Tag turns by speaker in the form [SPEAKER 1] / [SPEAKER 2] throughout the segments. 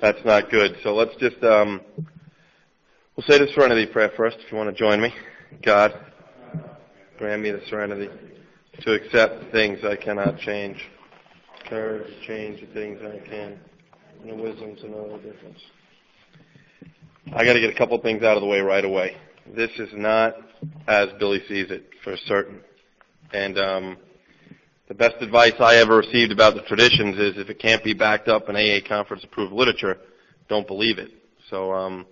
[SPEAKER 1] That's not good. So let's just, we'll say the serenity prayer first if you want to join me. God, grant me the serenity to accept things I cannot change, courage to change the things I can, and the wisdom to know the difference. I got to get a couple things out of the way right away. This is not as Billy sees it, for certain. And the best advice I ever received about the traditions is if it can't be backed up in AA conference-approved literature, don't believe it. So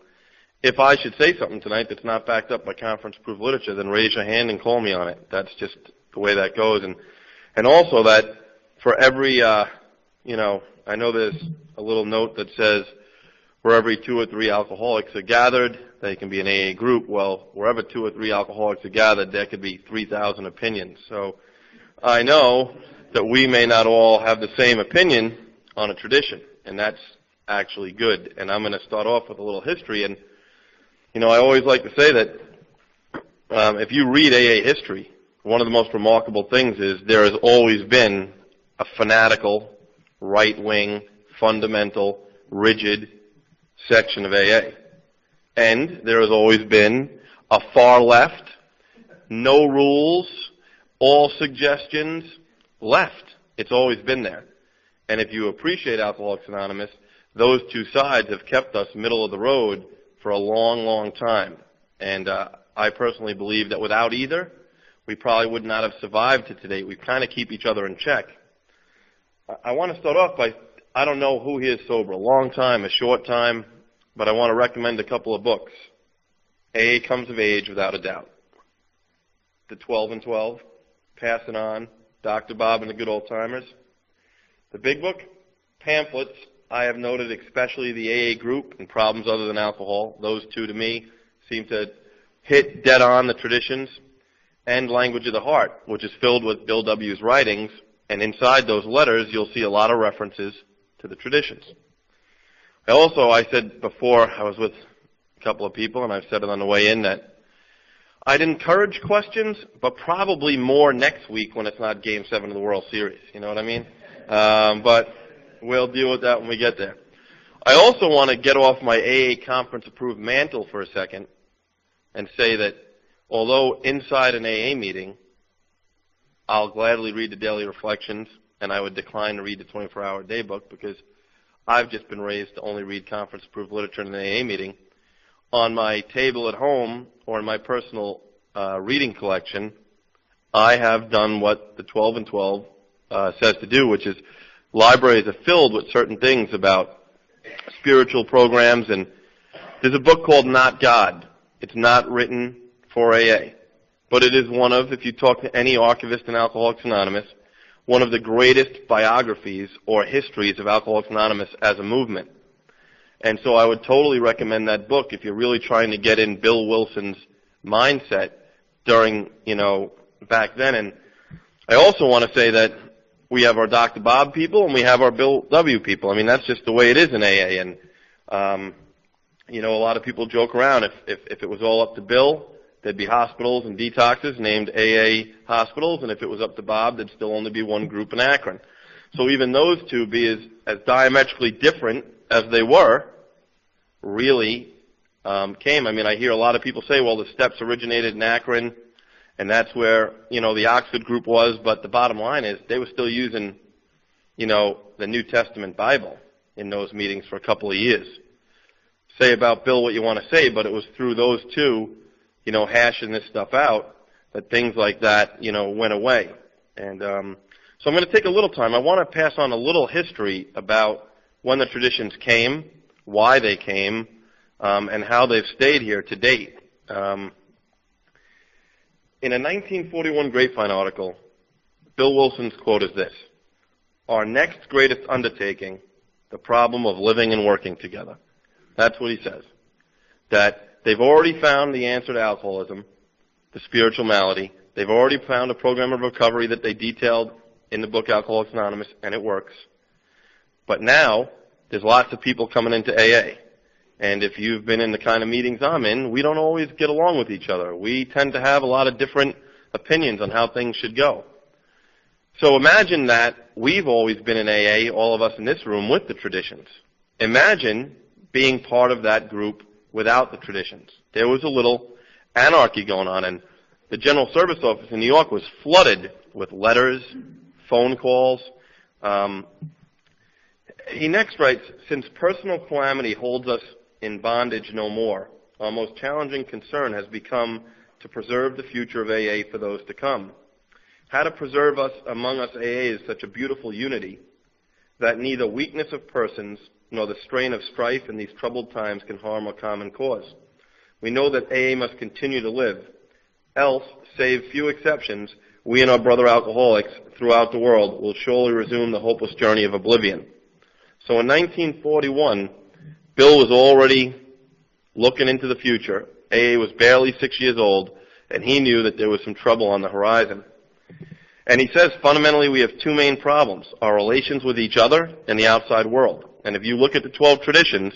[SPEAKER 1] if I should say something tonight that's not backed up by conference-approved literature, then raise your hand and call me on it. That's just the way that goes. And also that for every, I know there's a little note that says where every 2 or 3 alcoholics are gathered, they can be an AA group. Well, wherever 2 or 3 alcoholics are gathered, there could be 3,000 opinions. So I know that we may not all have the same opinion on a tradition, and that's actually good. And I'm going to start off with a little history. And, I always like to say that if you read AA history, one of the most remarkable things is there has always been a fanatical, right-wing, fundamental, rigid section of AA. And there has always been a far left, no rules, all suggestions, left. It's always been there. And if you appreciate Alcoholics Anonymous, those two sides have kept us middle of the road for a long, long time. And I personally believe that without either, we probably would not have survived to today. We kind of keep each other in check. I want to start off by, I don't know who here is sober, a long time, a short time, but I want to recommend a couple of books. AA Comes of Age, without a doubt. The 12 and 12, Pass It On, Dr. Bob and the Good Old Timers. The big book, pamphlets, I have noted especially the AA group and Problems Other Than Alcohol. Those two to me seem to hit dead on the traditions. And Language of the Heart, which is filled with Bill W.'s writings. And inside those letters, you'll see a lot of references to the traditions. I said before, I was with a couple of people, and I've said it on the way in, that I'd encourage questions, but probably more next week when it's not Game 7 of the World Series. You know what I mean? But we'll deal with that when we get there. I also want to get off my AA conference-approved mantle for a second and say that although inside an AA meeting, I'll gladly read the daily reflections, and I would decline to read the 24-hour day book because I've just been raised to only read conference-approved literature in an AA meeting. On my table at home or in my personal reading collection, I have done what the 12 and 12 says to do, which is libraries are filled with certain things about spiritual programs. And there's a book called Not God. It's not written for AA, but it is one of, if you talk to any archivist in Alcoholics Anonymous, one of the greatest biographies or histories of Alcoholics Anonymous as a movement. And so I would totally recommend that book if you're really trying to get in Bill Wilson's mindset during, back then. And I also want to say that we have our Dr. Bob people and we have our Bill W. people. I mean, that's just the way it is in AA. And, a lot of people joke around. If it was all up to Bill, there'd be hospitals and detoxes named AA hospitals. And if it was up to Bob, there'd still only be one group in Akron. So even those two be as diametrically different as they were, really came. I mean, I hear a lot of people say, well, the steps originated in Akron, and that's where, the Oxford group was, but the bottom line is they were still using, the New Testament Bible in those meetings for a couple of years. Say about Bill what you want to say, but it was through those two, hashing this stuff out that things like that, went away. And so I'm going to take a little time. I want to pass on a little history about when the traditions came, why they came, and how they've stayed here to date. In a 1941 Grapevine article, Bill Wilson's quote is this: "Our next greatest undertaking, the problem of living and working together." That's what he says. That they've already found the answer to alcoholism, the spiritual malady. They've already found a program of recovery that they detailed in the book Alcoholics Anonymous, and it works. But now, there's lots of people coming into AA. And if you've been in the kind of meetings I'm in, we don't always get along with each other. We tend to have a lot of different opinions on how things should go. So imagine that we've always been in AA, all of us in this room, with the traditions. Imagine being part of that group without the traditions. There was a little anarchy going on, and the General Service Office in New York was flooded with letters, phone calls. He next writes, "Since personal calamity holds us in bondage no more, our most challenging concern has become to preserve the future of AA for those to come. How to preserve us among us AA is such a beautiful unity that neither weakness of persons nor the strain of strife in these troubled times can harm our common cause. We know that AA must continue to live. Else, save few exceptions, we and our brother alcoholics throughout the world will surely resume the hopeless journey of oblivion." So in 1941, Bill was already looking into the future. AA was barely 6 years old, and he knew that there was some trouble on the horizon. And he says, fundamentally, we have two main problems: our relations with each other and the outside world. And if you look at the 12 traditions,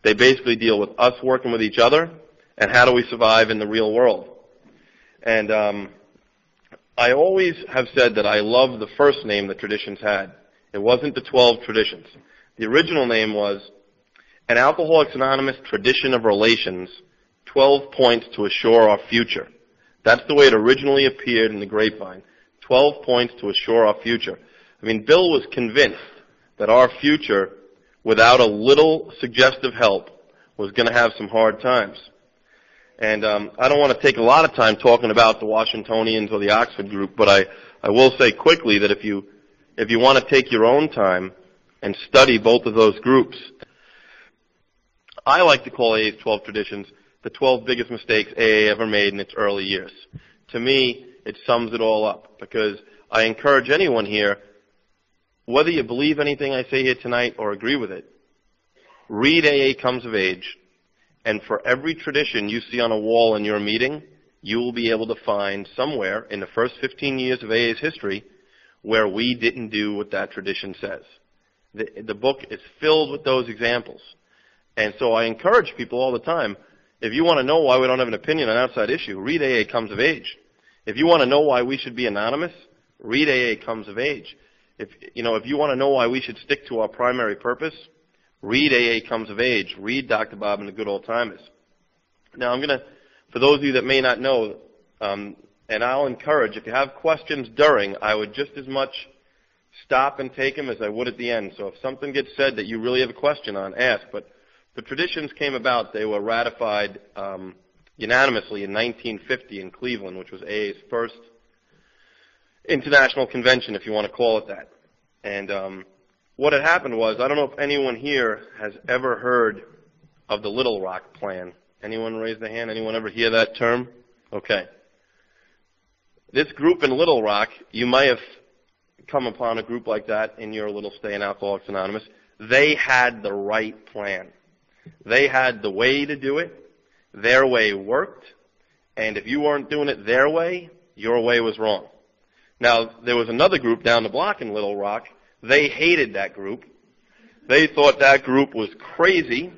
[SPEAKER 1] they basically deal with us working with each other and how do we survive in the real world. And I always have said that I love the first name the traditions had. It wasn't the 12 traditions. The original name was An Alcoholics Anonymous Tradition of Relations, 12 Points to Assure Our Future. That's the way it originally appeared in the grapevine. 12 points to assure our future. I mean, Bill was convinced that our future, without a little suggestive help, was going to have some hard times. And I don't want to take a lot of time talking about the Washingtonians or the Oxford group, but I will say quickly that if you want to take your own time and study both of those groups, I like to call AA's 12 traditions the 12 biggest mistakes AA ever made in its early years. To me, it sums it all up, because I encourage anyone here, whether you believe anything I say here tonight or agree with it, read AA Comes of Age, and for every tradition you see on a wall in your meeting, you will be able to find somewhere in the first 15 years of AA's history where we didn't do what that tradition says. The book is filled with those examples. And so I encourage people all the time, if you want to know why we don't have an opinion on an outside issue, read AA Comes of Age. If you want to know why we should be anonymous, read AA Comes of Age. If you want to know why we should stick to our primary purpose, read AA Comes of Age. Read Dr. Bob and the Good Old Timers. Now, for those of you that may not know, and I'll encourage, if you have questions during, I would just as much stop and take them as I would at the end. So if something gets said that you really have a question on, ask. But the traditions came about, they were ratified unanimously in 1950 in Cleveland, which was AA's first international convention, if you want to call it that. And what had happened was, I don't know if anyone here has ever heard of the Little Rock Plan. Anyone raise their hand? Anyone ever hear that term? Okay. This group in Little Rock, you might have come upon a group like that in your little stay in Alcoholics Anonymous. They had the right plan. They had the way to do it. Their way worked. And if you weren't doing it their way, your way was wrong. Now, there was another group down the block in Little Rock. They hated that group. They thought that group was crazy,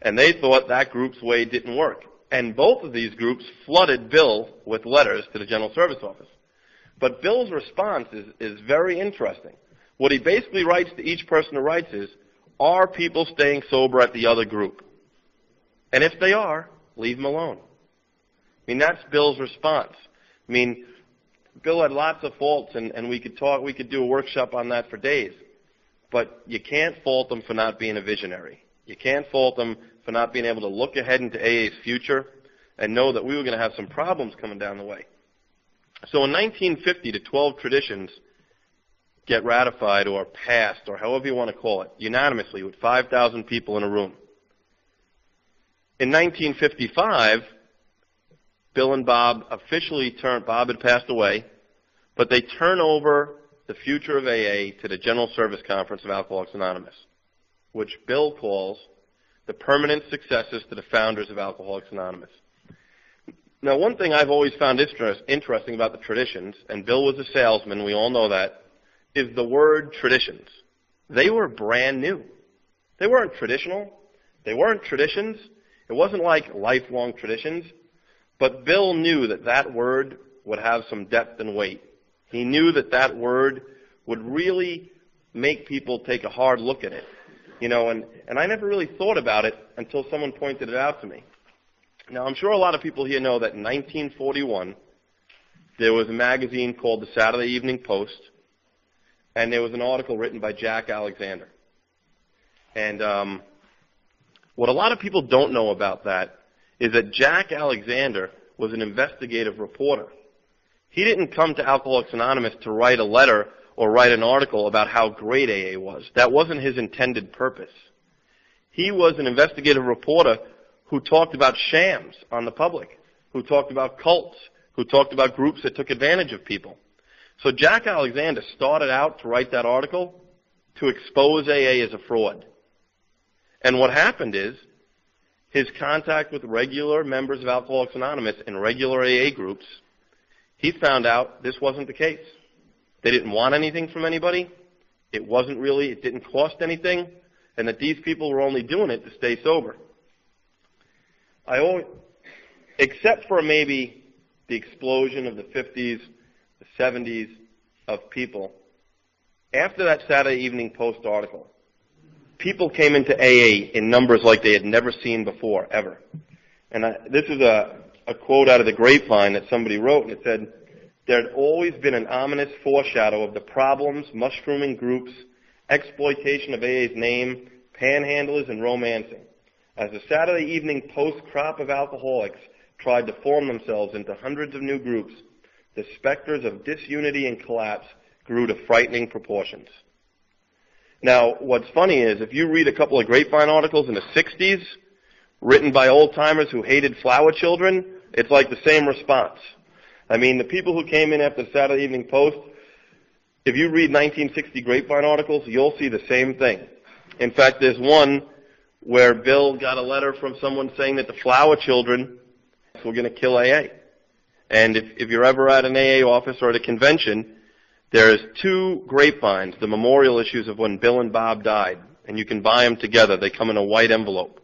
[SPEAKER 1] and they thought that group's way didn't work. And both of these groups flooded Bill with letters to the General Service Office. But Bill's response is very interesting. What he basically writes to each person who writes is, are people staying sober at the other group? And if they are, leave them alone. I mean, that's Bill's response. I mean, Bill had lots of faults, and we could do a workshop on that for days. But you can't fault them for not being a visionary. You can't fault them for not being able to look ahead into AA's future and know that we were going to have some problems coming down the way. So in 1950, the 12 traditions get ratified or passed, or however you want to call it, unanimously with 5,000 people in a room. In 1955, Bill and Bob Bob had passed away, but they turn over the future of AA to the General Service Conference of Alcoholics Anonymous, which Bill calls the permanent successors to the founders of Alcoholics Anonymous. Now, one thing I've always found interesting about the traditions, and Bill was a salesman, we all know that, is the word traditions. They were brand new. They weren't traditional. They weren't traditions. It wasn't like lifelong traditions. But Bill knew that that word would have some depth and weight. He knew that that word would really make people take a hard look at it. and I never really thought about it until someone pointed it out to me. Now, I'm sure a lot of people here know that in 1941, there was a magazine called the Saturday Evening Post, and there was an article written by Jack Alexander. And what a lot of people don't know about that is that Jack Alexander was an investigative reporter. He didn't come to Alcoholics Anonymous to write a letter or write an article about how great AA was. That wasn't his intended purpose. He was an investigative reporter who talked about shams on the public, who talked about cults, who talked about groups that took advantage of people. So Jack Alexander started out to write that article to expose AA as a fraud. And what happened is his contact with regular members of Alcoholics Anonymous and regular AA groups, he found out this wasn't the case. They didn't want anything from anybody. It didn't cost anything, and that these people were only doing it to stay sober. Except for maybe the explosion of the 50s, the 70s of people, after that Saturday Evening Post article, people came into AA in numbers like they had never seen before, ever. And this is a quote out of the grapevine that somebody wrote, and it said, "There had always been an ominous foreshadow of the problems, mushrooming groups, exploitation of AA's name, panhandlers, and romancing. As the Saturday Evening Post crop of alcoholics tried to form themselves into hundreds of new groups, the specters of disunity and collapse grew to frightening proportions." Now, what's funny is if you read a couple of grapevine articles in the 60s, written by old-timers who hated flower children, it's like the same response. I mean, the people who came in after the Saturday Evening Post, if you read 1960 grapevine articles, you'll see the same thing. In fact, there's one where Bill got a letter from someone saying that the flower children were going to kill AA. And if you're ever at an AA office or at a convention, there's two grapevines, the memorial issues of when Bill and Bob died, and you can buy them together. They come in a white envelope.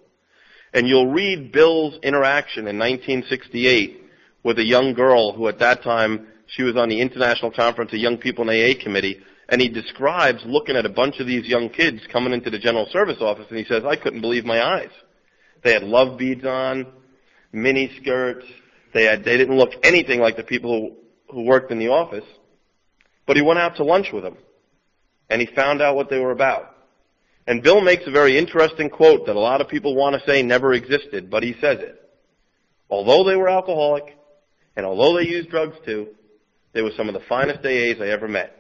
[SPEAKER 1] And you'll read Bill's interaction in 1968 with a young girl who at that time, she was on the International Conference of Young People in AA Committee, and he describes looking at a bunch of these young kids coming into the General Service Office, and he says, "I couldn't believe my eyes. They had love beads on, mini skirts. They didn't look anything like the people who worked in the office." But he went out to lunch with them, and he found out what they were about. And Bill makes a very interesting quote that a lot of people want to say never existed, but he says it. Although they were alcoholic, and although they used drugs too, they were some of the finest AAs I ever met.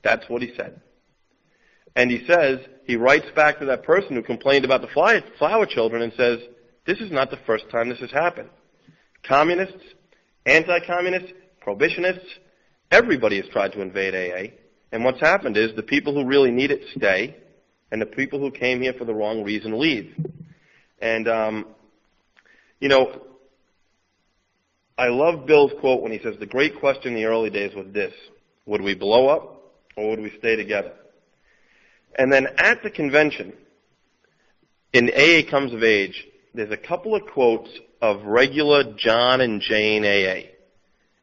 [SPEAKER 1] That's what he said. And he says, he writes back to that person who complained about the flower children and says, "This is not the first time this has happened. Communists, anti-communists, prohibitionists, everybody has tried to invade AA, and what's happened is the people who really need it stay, and the people who came here for the wrong reason leave." And, I love Bill's quote when he says, "The great question in the early days was this: would we blow up or would we stay together?" And then at the convention, in AA Comes of Age, there's a couple of quotes of regular John and Jane AA.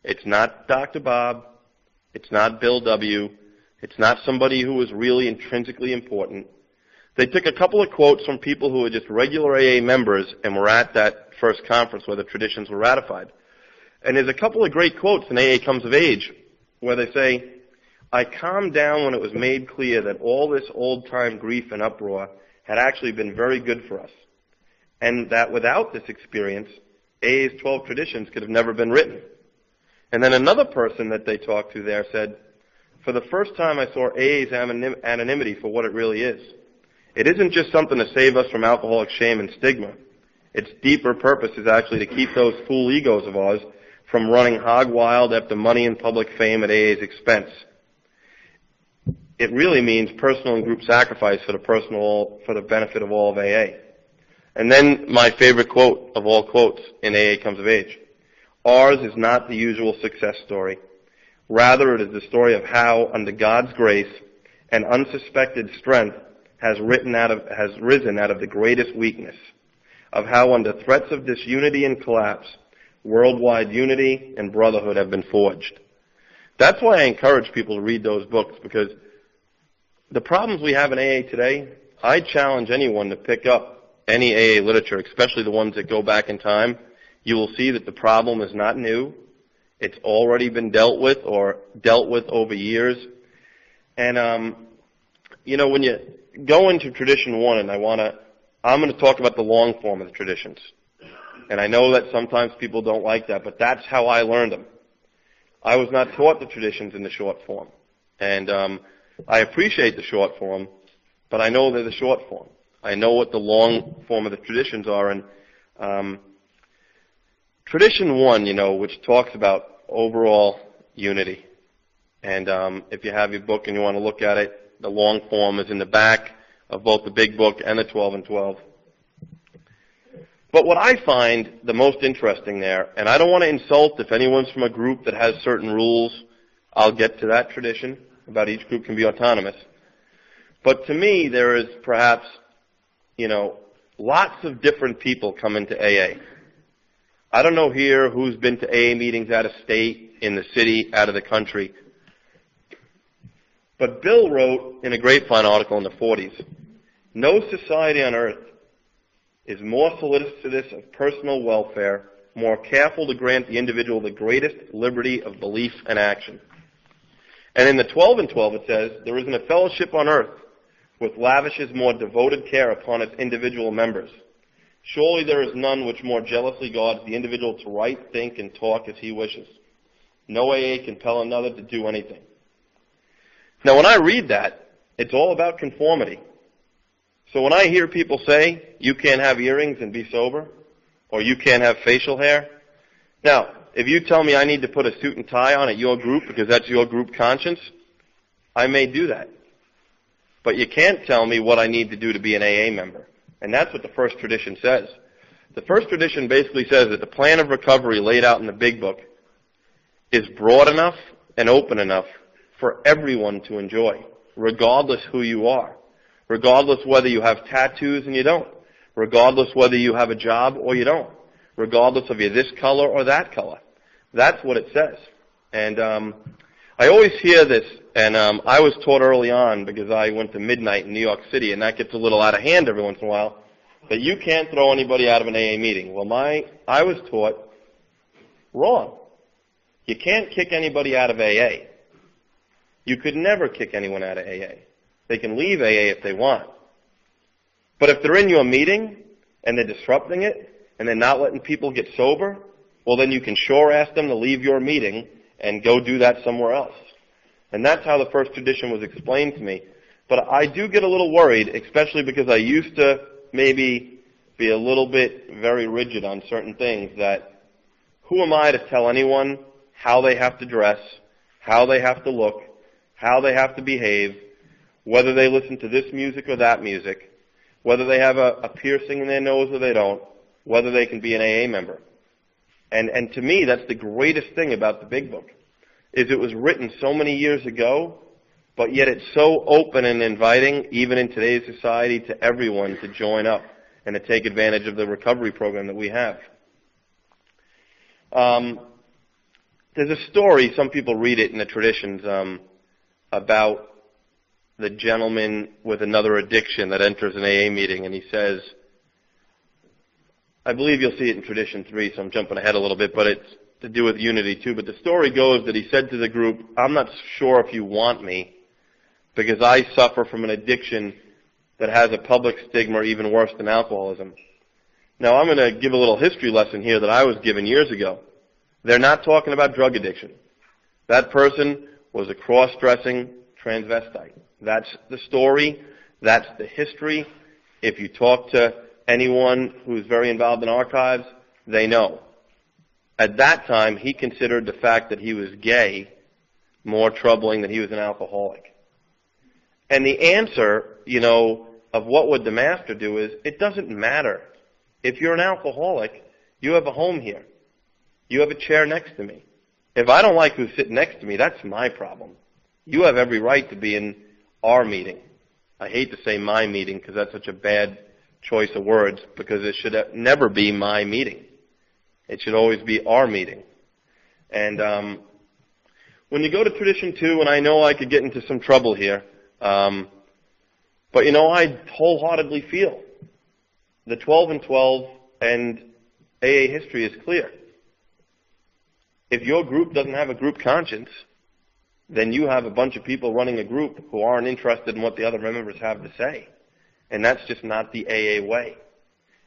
[SPEAKER 1] It's not Dr. Bob. It's not Bill W. It's not somebody who was really intrinsically important. They took a couple of quotes from people who were just regular AA members and were at that first conference where the traditions were ratified. And there's a couple of great quotes in AA Comes of Age where they say, "I calmed down when it was made clear that all this old-time grief and uproar had actually been very good for us, and that without this experience, AA's 12 traditions could have never been written." And then another person that they talked to there said, "For the first time I saw AA's anonymity for what it really is. It isn't just something to save us from alcoholic shame and stigma. Its deeper purpose is actually to keep those fool egos of ours from running hog wild after money and public fame at AA's expense. It really means personal and group sacrifice for the benefit of all of AA." And then my favorite quote of all quotes in AA Comes of Age: "Ours is not the usual success story. Rather, it is the story of how, under God's grace and unsuspected strength, has risen out of the greatest weakness, of how under threats of disunity and collapse, worldwide unity and brotherhood have been forged." That's why I encourage people to read those books, because the problems we have in AA today, I challenge anyone to pick up any AA literature, especially the ones that go back in time. You will see that the problem is not new. It's already been dealt with or dealt with over years. And, when you go into tradition one, and I'm going to talk about the long form of the traditions. And I know that sometimes people don't like that, but that's how I learned them. I was not taught the traditions in the short form. And I appreciate the short form, but I know they're the short form. I know what the long form of the traditions are. And tradition one, which talks about overall unity. And if you have your book and you want to look at it, the long form is in the back of both the big book and the 12 and 12. But what I find the most interesting there, and I don't want to insult if anyone's from a group that has certain rules, I'll get to that tradition about each group can be autonomous. But to me, there is perhaps, lots of different people come into AA. I don't know here who's been to AA meetings out of state, in the city, out of the country. But Bill wrote in a Grapevine article in the 40s, "No society on earth is more solicitous of personal welfare, more careful to grant the individual the greatest liberty of belief and action." And in the 12 and 12 it says, "There isn't a fellowship on earth which lavishes more devoted care upon its individual members. Surely there is none which more jealously guards the individual to write, think, and talk as he wishes. No AA can compel another to do anything." Now when I read that, it's all about conformity. So when I hear people say, you can't have earrings and be sober, or you can't have facial hair, now, if you tell me I need to put a suit and tie on at your group because that's your group conscience, I may do that. But you can't tell me what I need to do to be an AA member. And that's what the first tradition says. The first tradition basically says that the plan of recovery laid out in the big book is broad enough and open enough for everyone to enjoy, regardless who you are, regardless whether you have tattoos and you don't, regardless whether you have a job or you don't, regardless of you're this color or that color. That's what it says. And I always hear this, and I was taught early on, because I went to midnight in New York City, and that gets a little out of hand every once in a while, that you can't throw anybody out of an AA meeting. Well, I was taught wrong. You can't kick anybody out of AA. You could never kick anyone out of AA. They can leave AA if they want. But if they're in your meeting and they're disrupting it and they're not letting people get sober, well, then you can sure ask them to leave your meeting and go do that somewhere else. And that's how the first tradition was explained to me. But I do get a little worried, especially because I used to maybe be a little bit very rigid on certain things, that who am I to tell anyone how they have to dress, how they have to look, how they have to behave, whether they listen to this music or that music, whether they have a piercing in their nose or they don't, whether they can be an AA member. And to me, that's the greatest thing about the Big Book, is it was written so many years ago, but yet it's so open and inviting, even in today's society, to everyone to join up and to take advantage of the recovery program that we have. There's a story, some people read it in the traditions, about the gentleman with another addiction that enters an AA meeting, and he says, I believe you'll see it in Tradition 3, so I'm jumping ahead a little bit, but it's to do with unity too. But the story goes that he said to the group, I'm not sure if you want me, because I suffer from an addiction that has a public stigma even worse than alcoholism. Now, I'm going to give a little history lesson here that I was given years ago. They're not talking about drug addiction. That person was a cross-dressing transvestite. That's the story. That's the history. If you talk to anyone who's very involved in archives, they know. At that time, he considered the fact that he was gay more troubling than he was an alcoholic. And the answer, of what would the master do is, it doesn't matter. If you're an alcoholic, you have a home here. You have a chair next to me. If I don't like who's sitting next to me, that's my problem. You have every right to be in our meeting. I hate to say my meeting because that's such a bad choice of words, because it should never be my meeting. It should always be our meeting. And when you go to Tradition 2, and I know I could get into some trouble here, But I wholeheartedly feel the 12 and 12 and AA history is clear. If your group doesn't have a group conscience, then you have a bunch of people running a group who aren't interested in what the other members have to say. And that's just not the AA way.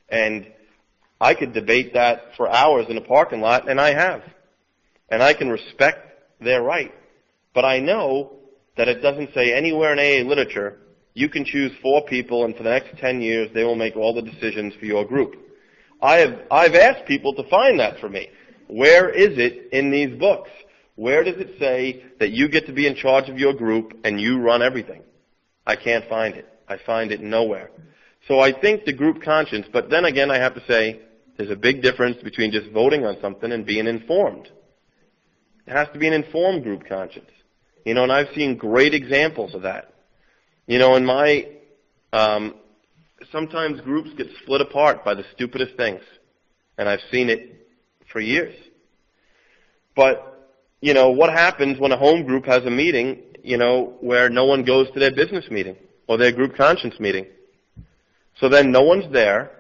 [SPEAKER 1] And I could debate that for hours in a parking lot, and I have. And I can respect their right. But I know that it doesn't say anywhere in AA literature, you can choose 4 people, and for the next 10 years, they will make all the decisions for your group. I've asked people to find that for me. Where is it in these books? Where does it say that you get to be in charge of your group and you run everything? I can't find it. I find it nowhere. So I think the group conscience, but then again I have to say there's a big difference between just voting on something and being informed. It has to be an informed group conscience. And I've seen great examples of that. In my, sometimes groups get split apart by the stupidest things. And I've seen it for years. But, what happens when a home group has a meeting, where no one goes to their business meeting or their group conscience meeting? So then no one's there.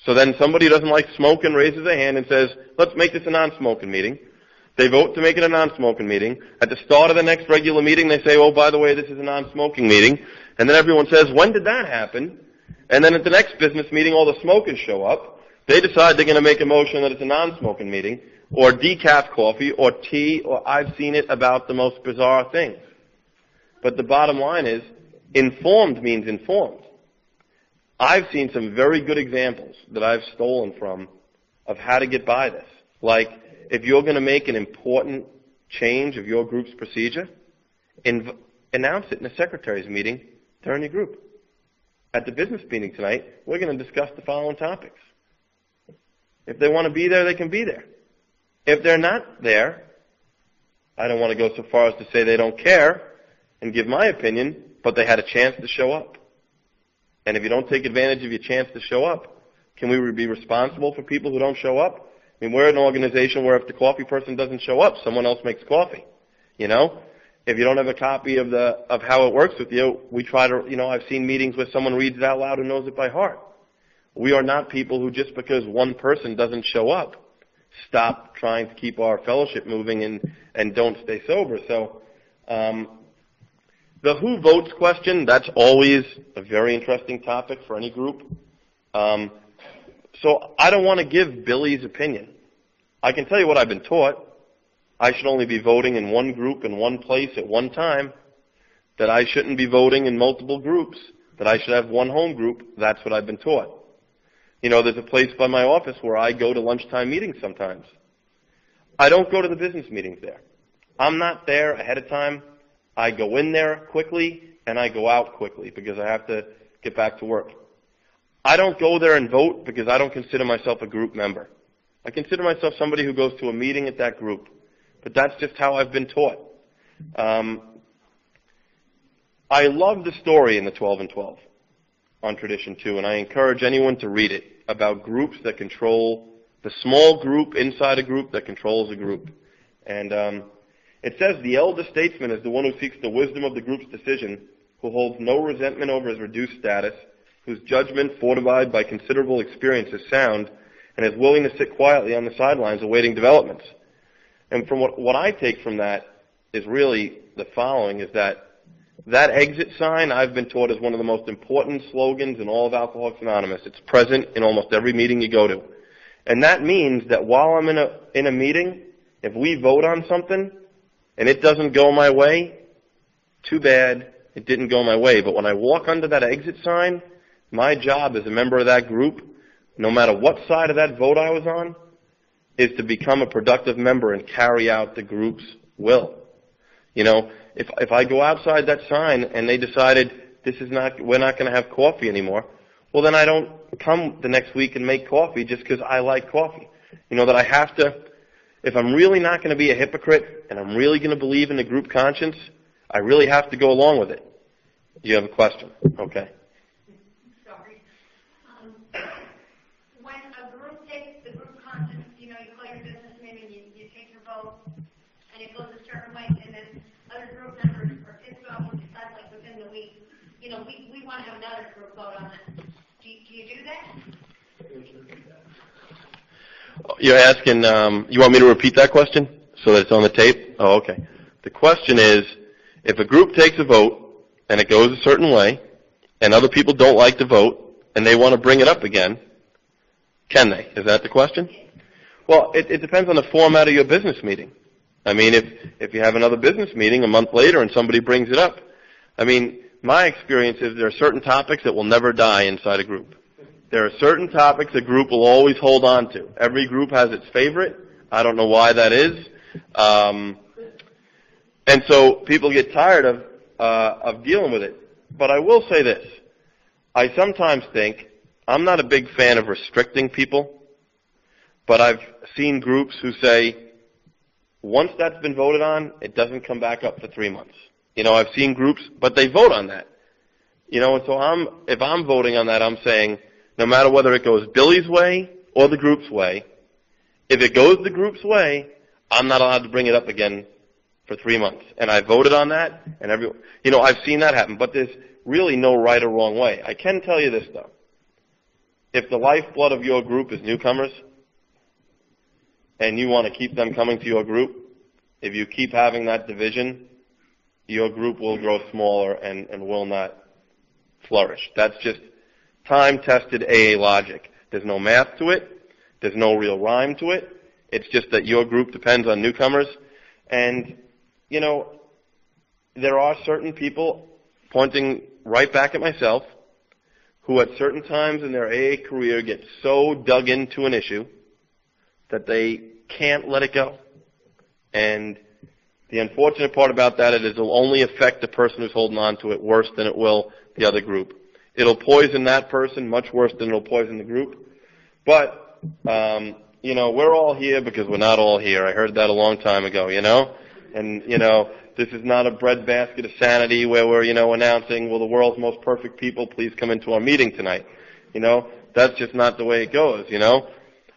[SPEAKER 1] So then somebody who doesn't like smoking raises their hand and says, let's make this a non-smoking meeting. They vote to make it a non-smoking meeting. At the start of the next regular meeting, they say, oh, by the way, this is a non-smoking meeting. And then everyone says, when did that happen? And then at the next business meeting, all the smokers show up. They decide they're going to make a motion that it's a non-smoking meeting, or decaf coffee, or tea, or I've seen it about the most bizarre things. But the bottom line is, informed means informed. I've seen some very good examples that I've stolen from of how to get by this. Like, if you're going to make an important change of your group's procedure, announce it in the secretary's meeting during your group. At the business meeting tonight, we're going to discuss the following topics. If they want to be there, they can be there. If they're not there, I don't want to go so far as to say they don't care and give my opinion, but they had a chance to show up. And if you don't take advantage of your chance to show up, can we be responsible for people who don't show up? I mean, we're an organization where if the coffee person doesn't show up, someone else makes coffee. If you don't have a copy of how it works with you, we try to, I've seen meetings where someone reads it out loud and knows it by heart. We are not people who just because one person doesn't show up, stop trying to keep our fellowship moving and don't stay sober. So, the who votes question, that's always a very interesting topic for any group. So I don't want to give Billy's opinion. I can tell you what I've been taught. I should only be voting in one group in one place at one time. That I shouldn't be voting in multiple groups. That I should have one home group. That's what I've been taught. There's a place by my office where I go to lunchtime meetings sometimes. I don't go to the business meetings there. I'm not there ahead of time. I go in there quickly and I go out quickly because I have to get back to work. I don't go there and vote because I don't consider myself a group member. I consider myself somebody who goes to a meeting at that group. But that's just how I've been taught. I love the story in the 12 and 12 on Tradition 2, and I encourage anyone to read it about groups that control, the small group inside a group that controls a group. And it says, the elder statesman is the one who seeks the wisdom of the group's decision, who holds no resentment over his reduced status, whose judgment, fortified by considerable experience, is sound, and is willing to sit quietly on the sidelines awaiting developments. And from what I take from that is really the following, is that exit sign I've been taught is one of the most important slogans in all of Alcoholics Anonymous. It's present in almost every meeting you go to. And that means that while I'm in a meeting, if we vote on something and it doesn't go my way, too bad, it didn't go my way. But when I walk under that exit sign, my job as a member of that group, no matter what side of that vote I was on, is to become a productive member and carry out the group's will. If I go outside that sign and they decided we're not going to have coffee anymore, well then I don't come the next week and make coffee just because I like coffee. That I have to, if I'm really not going to be a hypocrite and I'm really going to believe in the group conscience, I really have to go along with it. Do you have a question? Okay.
[SPEAKER 2] Sorry. When a group takes the group conscience, you call your business meeting, you take your vote, and it goes a certain way, and then other group members are pissed off and decide, like, within the week, we want to have another group vote on this. Do you do that?
[SPEAKER 1] You're asking, you want me to repeat that question so that it's on the tape? Oh, okay. The question is, if a group takes a vote and it goes a certain way and other people don't like the vote and they want to bring it up again, can they? Is that the question? Well, it depends on the format of your business meeting. I mean, if you have another business meeting a month later and somebody brings it up, I mean, my experience is there are certain topics that will never die inside a group. There are certain topics a group will always hold on to. Every group has its favorite. I don't know why that is. And so people get tired of dealing with it. But I will say this. I sometimes think, I'm not a big fan of restricting people, but I've seen groups who say, once that's been voted on, it doesn't come back up for 3 months. I've seen groups, but they vote on that. And so if I'm voting on that, I'm saying, no matter whether it goes Billy's way or the group's way, if it goes the group's way, I'm not allowed to bring it up again for 3 months. And I voted on that, and I've seen that happen, but there's really no right or wrong way. I can tell you this, though. If the lifeblood of your group is newcomers, and you want to keep them coming to your group, if you keep having that division, your group will grow smaller and will not flourish. That's just time-tested AA logic. There's no math to it. There's no real rhyme to it. It's just that your group depends on newcomers. And, there are certain people, pointing right back at myself, who at certain times in their AA career get so dug into an issue that they can't let it go. And the unfortunate part about that is it'll only affect the person who's holding on to it worse than it will the other group. It'll poison that person much worse than it'll poison the group. But, we're all here because we're not all here. I heard that a long time ago, And, this is not a breadbasket of sanity where we're, announcing, will the world's most perfect people please come into our meeting tonight. That's just not the way it goes,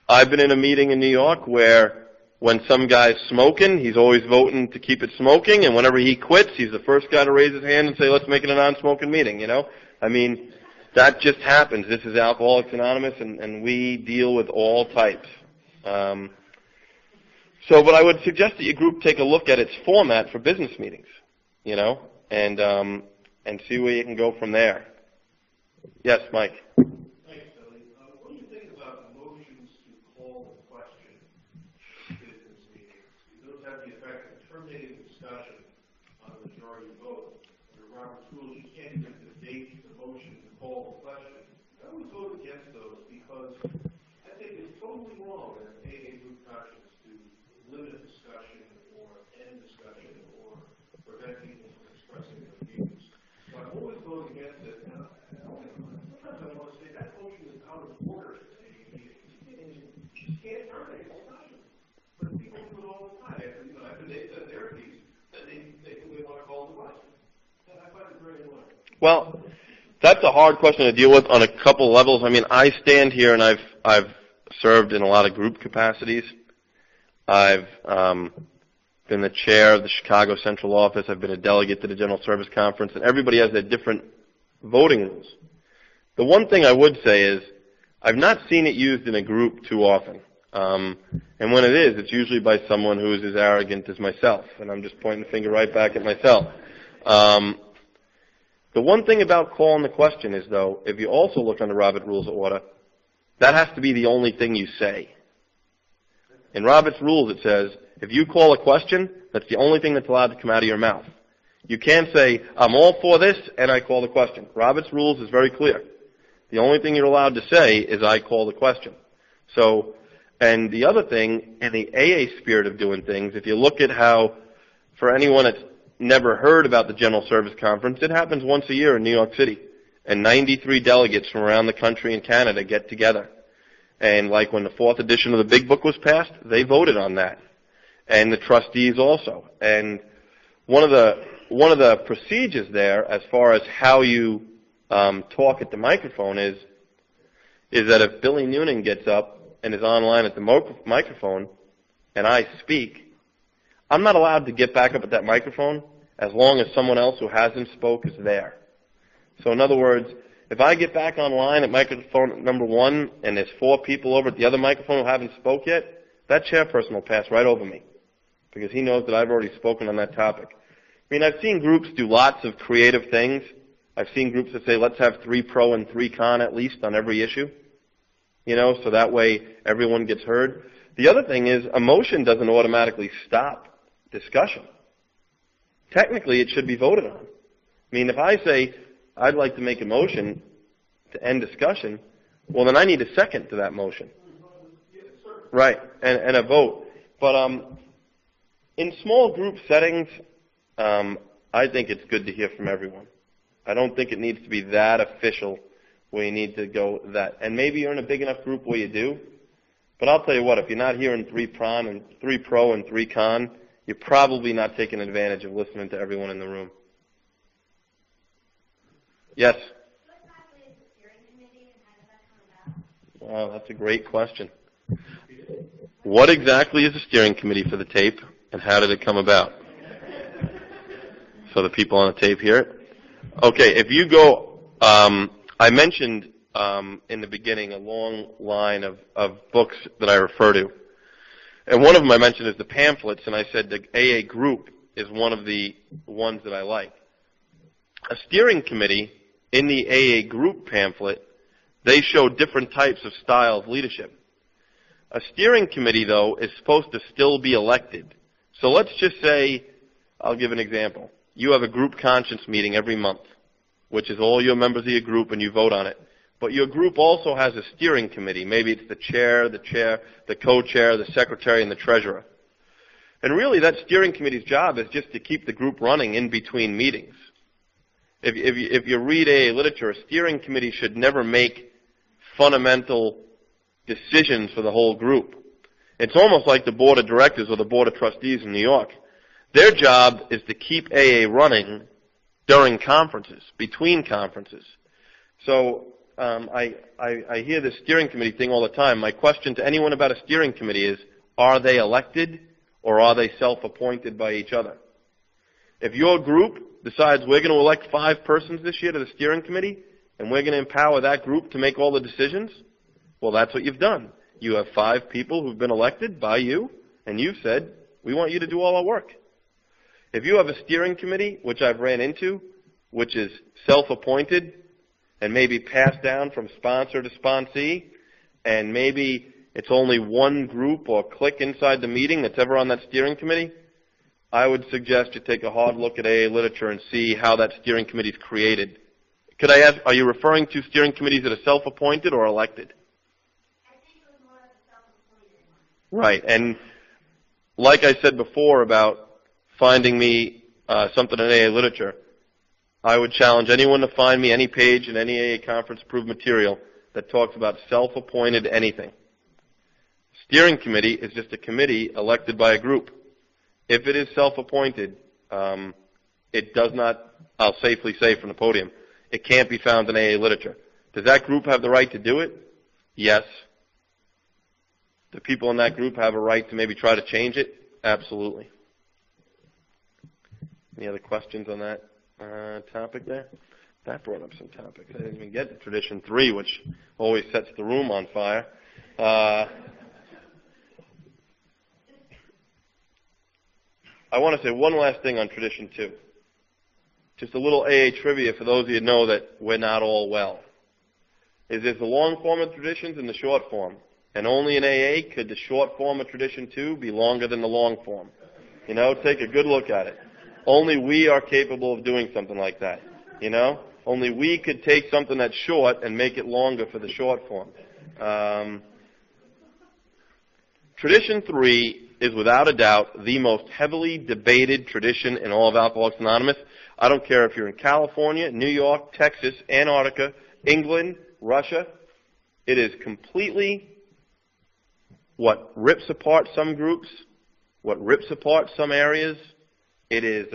[SPEAKER 1] I've been in a meeting in New York where when some guy's smoking, he's always voting to keep it smoking, and whenever he quits, he's the first guy to raise his hand and say, let's make it a non-smoking meeting, I mean, that just happens. This is Alcoholics Anonymous, and we deal with all types. But I would suggest that your group take a look at its format for business meetings, and see where you can go from there. Yes, Mike.
[SPEAKER 3] Thanks, Billy. What do you think about motions to call the question in business meetings? Those have the effect of terminating discussion on a majority vote. Under Robert's rules, you can't even debate the motion to call the question. I always vote against those because I think it's totally wrong in an AA group conscience to limit discussion or end discussion or prevent people from expressing their views. So I always vote against it. And sometimes I want to say that motion is out of order in an AA meeting. You just can't terminate discussion. But people do it all the time. After they said their piece, then they want to call the question. And I find it very annoying.
[SPEAKER 1] Well, that's a hard question to deal with on a couple levels. I mean, I stand here and I've served in a lot of group capacities. I've been the chair of the Chicago Central Office. I've been a delegate to the General Service Conference, and everybody has their different voting rules. The one thing I would say is I've not seen it used in a group too often. And when it is, it's usually by someone who is as arrogant as myself, and I'm just pointing the finger right back at myself. The one thing about calling the question is, though, if you also look under Robert's Rules of Order, that has to be the only thing you say. In Robert's Rules, it says, if you call a question, that's the only thing that's allowed to come out of your mouth. You can't say, I'm all for this, and I call the question. Robert's Rules is very clear. The only thing you're allowed to say is, I call the question. So, and the other thing, in the AA spirit of doing things, if you look at how, for anyone that's never heard about the General Service Conference, it happens once a year in New York City. And 93 delegates from around the country and Canada get together. And like when the 4th edition of the Big Book was passed, they voted on that. And the trustees also. And one of the procedures there, as far as how you talk at the microphone, is that if Billy Noonan gets up and is online at the microphone, and I speak, I'm not allowed to get back up at that microphone as long as someone else who hasn't spoke is there. So in other words, if I get back online at microphone number 1 and there's 4 people over at the other microphone who haven't spoke yet, that chairperson will pass right over me because he knows that I've already spoken on that topic. I mean, I've seen groups do lots of creative things. I've seen groups that say, let's have 3 pro and 3 con at least on every issue, so that way everyone gets heard. The other thing is a motion doesn't automatically stop discussion. Technically, it should be voted on. I mean, if I say, I'd like to make a motion to end discussion, well, then I need a second to that motion. Right, and a vote. But in small group settings, I think it's good to hear from everyone. I don't think it needs to be that official where you need to go that. And maybe you're in a big enough group where you do. But I'll tell you what, if you're not hearing 3 pro and 3 con, you're probably not taking advantage of listening to everyone in the room. Yes?
[SPEAKER 2] What exactly is the steering committee and how does that come about?
[SPEAKER 1] Wow, that's a great question. What exactly is the steering committee for the tape, and how did it come about? So the people on the tape hear it. Okay, if you go, I mentioned in the beginning a long line of books that I refer to. And one of them I mentioned is the pamphlets, and I said the AA group is one of the ones that I like. A steering committee in the AA group pamphlet, they show different types of style of leadership. A steering committee, though, is supposed to still be elected. So let's just say, I'll give an example. You have a group conscience meeting every month, which is all your members of your group, and you vote on it. But your group also has a steering committee. Maybe it's the chair, the co-chair, the secretary, and the treasurer. And really, that steering committee's job is just to keep the group running in between meetings. If you read AA literature, a steering committee should never make fundamental decisions for the whole group. It's almost like the board of directors or the board of trustees in New York. Their job is to keep AA running during conferences, between conferences. So I hear this steering committee thing all the time. My question to anyone about a steering committee is, are they elected or are they self-appointed by each other? If your group decides we're going to elect 5 persons this year to the steering committee and we're going to empower that group to make all the decisions, well, that's what you've done. You have 5 people who've been elected by you, and you've said, we want you to do all our work. If you have a steering committee, which I've ran into, which is self-appointed and maybe passed down from sponsor to sponsee, and maybe it's only one group or clique inside the meeting that's ever on that steering committee, I would suggest you take a hard look at AA literature and see how that steering committee is created. Could I ask, are you referring to steering committees that are self-appointed or elected?
[SPEAKER 2] I think it was more of a self-appointed one.
[SPEAKER 1] Right, and like I said before about finding me something in AA literature, I would challenge anyone to find me any page in any AA conference-approved material that talks about self-appointed anything. Steering committee is just a committee elected by a group. If it is self-appointed, it does not, I'll safely say from the podium, it can't be found in AA literature. Does that group have the right to do it? Yes. Do people in that group have a right to maybe try to change it? Absolutely. Any other questions on that topic there? That brought up some topics. I didn't even get to Tradition 3, which always sets the room on fire. I want to say one last thing on Tradition 2. Just a little AA trivia for those of you who know that we're not all well. There's the long form of traditions and the short form. And only in AA could the short form of Tradition 2 be longer than the long form. Take a good look at it. Only we are capable of doing something like that. Only we could take something that's short and make it longer for the short form. Tradition 3 is without a doubt the most heavily debated tradition in all of Alcoholics Anonymous. I don't care if you're in California, New York, Texas, Antarctica, England, Russia. It is completely what rips apart some groups, what rips apart some areas. It is,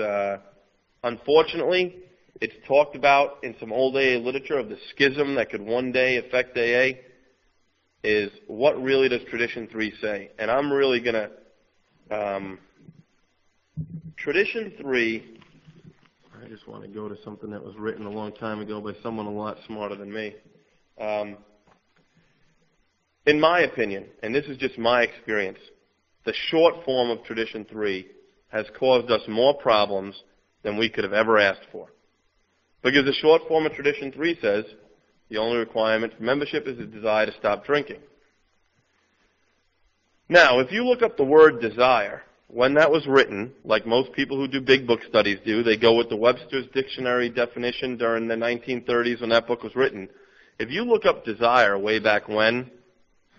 [SPEAKER 1] unfortunately, it's talked about in some old AA literature of the schism that could one day affect AA, is what really does Tradition 3 say? And I'm really going to, Tradition 3, I just want to go to something that was written a long time ago by someone a lot smarter than me. In my opinion, and this is just my experience, the short form of Tradition 3 has caused us more problems than we could have ever asked for. Because the short form of Tradition 3 says the only requirement for membership is a desire to stop drinking. Now, if you look up the word desire, when that was written, like most people who do big book studies do, they go with the Webster's Dictionary definition during the 1930s when that book was written. If you look up desire way back when,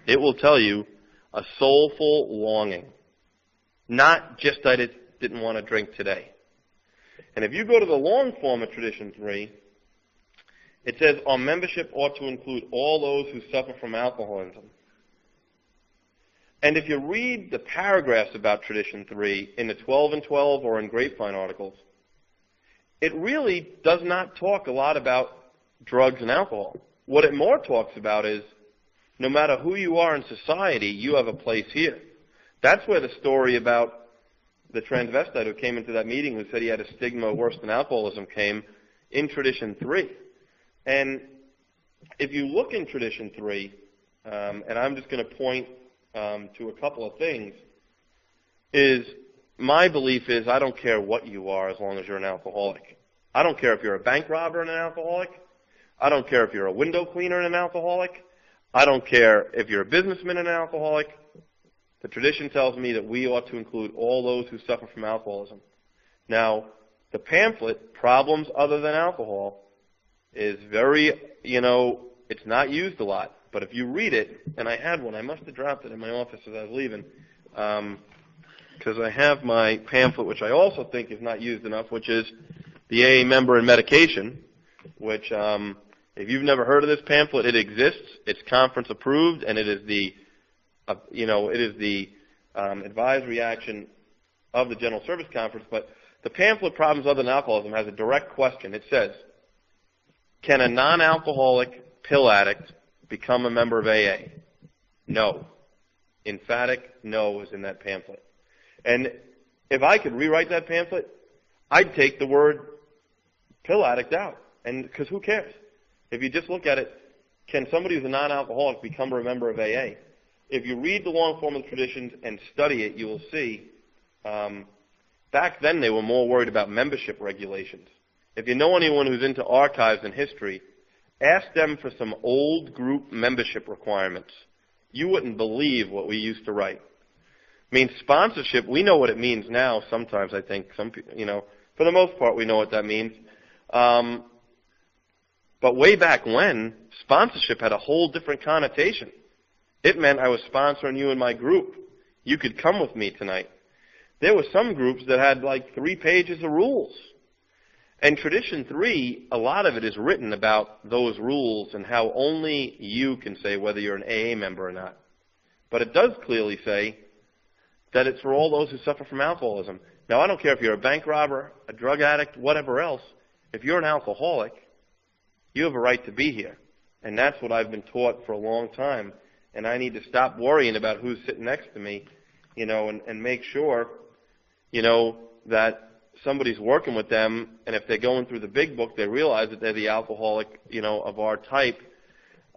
[SPEAKER 1] it will tell you a soulful longing. Not just I didn't want to drink today. And if you go to the long form of Tradition 3, it says our membership ought to include all those who suffer from alcoholism. And if you read the paragraphs about Tradition 3 in the 12 and 12 or in Grapevine articles, it really does not talk a lot about drugs and alcohol. What it more talks about is no matter who you are in society, you have a place here. That's where the story about the transvestite who came into that meeting who said he had a stigma worse than alcoholism came in Tradition 3. And if you look in Tradition 3, and I'm just going to point to a couple of things, is my belief is I don't care what you are as long as you're an alcoholic. I don't care if you're a bank robber and an alcoholic. I don't care if you're a window cleaner and an alcoholic. I don't care if you're a businessman and an alcoholic. The tradition tells me that we ought to include all those who suffer from alcoholism. Now, the pamphlet, Problems Other Than Alcohol, is very, it's not used a lot. But if you read it, and I had one, I must have dropped it in my office as I was leaving, because I have my pamphlet, which I also think is not used enough, which is the AA Member and Medication, which, if you've never heard of this pamphlet, it exists. It's conference approved, and it is the advisory action of the General Service Conference. But the pamphlet Problems Other Than Alcoholism has a direct question. It says, can a non-alcoholic pill addict become a member of AA? No. Emphatic no is in that pamphlet. And if I could rewrite that pamphlet, I'd take the word pill addict out. And because who cares? If you just look at it, can somebody who's a non-alcoholic become a member of AA? If you read the long form of the traditions and study it, you will see back then they were more worried about membership regulations. If you know anyone who's into archives and history, ask them for some old group membership requirements. You wouldn't believe what we used to write. I mean, sponsorship, we know what it means now sometimes, I think. Some people, for the most part, we know what that means. But way back when, sponsorship had a whole different connotation. It meant I was sponsoring you in my group. You could come with me tonight. There were some groups that had like 3 pages of rules. And Tradition 3, a lot of it is written about those rules and how only you can say whether you're an AA member or not. But it does clearly say that it's for all those who suffer from alcoholism. Now, I don't care if you're a bank robber, a drug addict, whatever else. If you're an alcoholic, you have a right to be here. And that's what I've been taught for a long time. And I need to stop worrying about who's sitting next to me, and make sure, that somebody's working with them, and if they're going through the big book, they realize that they're the alcoholic, of our type.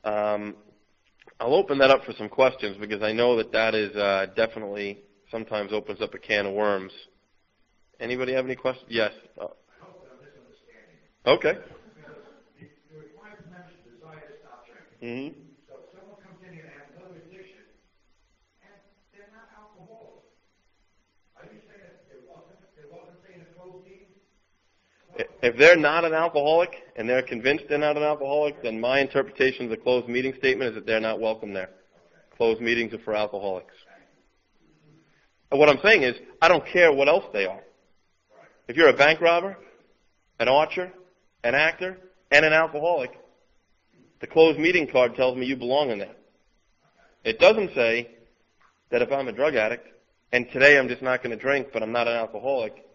[SPEAKER 1] I'll open that up for some questions because I know that is definitely sometimes opens up a can of worms. Anybody have any questions? Yes.
[SPEAKER 3] I hope that I'm misunderstanding.
[SPEAKER 1] Okay.
[SPEAKER 3] The requirement members desire to stop drinking.
[SPEAKER 1] Mm-hmm.
[SPEAKER 3] So if someone comes in here and has another addiction, and they're not alcoholics, are you saying that they're welcome saying a closed meeting?
[SPEAKER 1] If they're not an alcoholic and they're convinced they're not an alcoholic, then my interpretation of the closed meeting statement is that they're not welcome there. Okay. Closed meetings are for alcoholics. And what I'm saying is, I don't care what else they are. Right. If you're a bank robber, an archer, an actor, and an alcoholic, the closed meeting card tells me you belong in there. It doesn't say that if I'm a drug addict, and today I'm just not going to drink, but I'm not an alcoholic.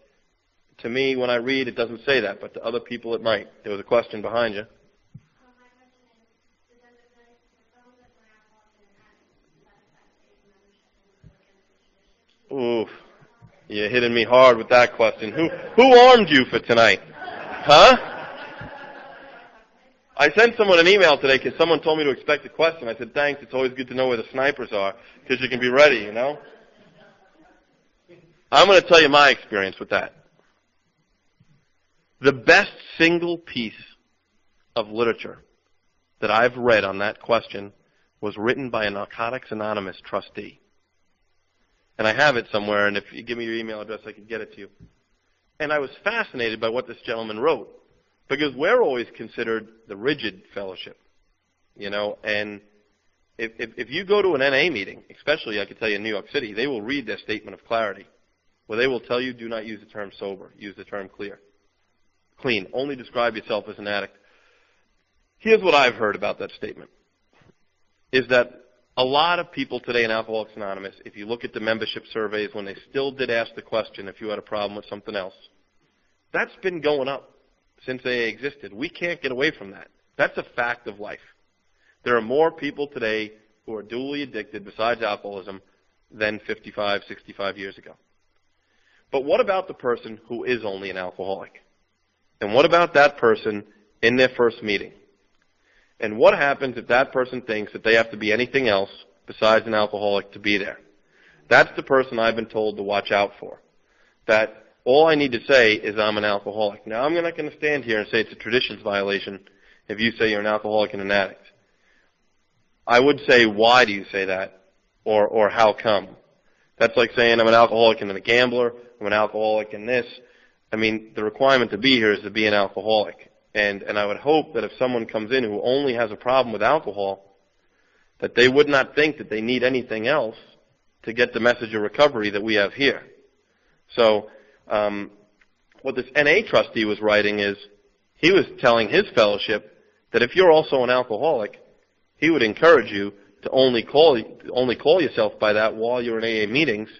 [SPEAKER 1] To me, when I read, it doesn't say that, but to other people it might. There was a question behind you.
[SPEAKER 2] My question is that the those that were alcoholics and addicts, that AA membership and against the tradition?
[SPEAKER 1] Oof. You're hitting me hard with that question. Who armed you for tonight? Huh? I sent someone an email today because someone told me to expect a question. I said, thanks, it's always good to know where the snipers are because you can be ready, you know? I'm going to tell you my experience with that. The best single piece of literature that I've read on that question was written by a Narcotics Anonymous trustee. And I have it somewhere, and if you give me your email address, I could get it to you. And I was fascinated by what this gentleman wrote, because we're always considered the rigid fellowship, you know, and if you go to an NA meeting, especially I could tell you in New York City, they will read their statement of clarity, where they will tell you, do not use the term sober, use the term clean, only describe yourself as an addict. Here's what I've heard about that statement, is that a lot of people today in Alcoholics Anonymous, if you look at the membership surveys, when they still did ask the question if you had a problem with something else, that's been going up since AA existed. We can't get away from that. That's a fact of life. There are more people today who are dually addicted besides alcoholism than 55, 65 years ago. But what about the person who is only an alcoholic? And what about that person in their first meeting? And what happens if that person thinks that they have to be anything else besides an alcoholic to be there? That's the person I've been told to watch out for. That all I need to say is I'm an alcoholic. Now, I'm not going to stand here and say it's a traditions violation if you say you're an alcoholic and an addict. I would say, why do you say that? Or how come? That's like saying I'm an alcoholic and a gambler, I'm an alcoholic and this. I mean, the requirement to be here is to be an alcoholic. And I would hope that if someone comes in who only has a problem with alcohol, that they would not think that they need anything else to get the message of recovery that we have here. So, what this NA trustee was writing is, he was telling his fellowship that if you're also an alcoholic, he would encourage you to only call yourself by that while you're in AA meetings,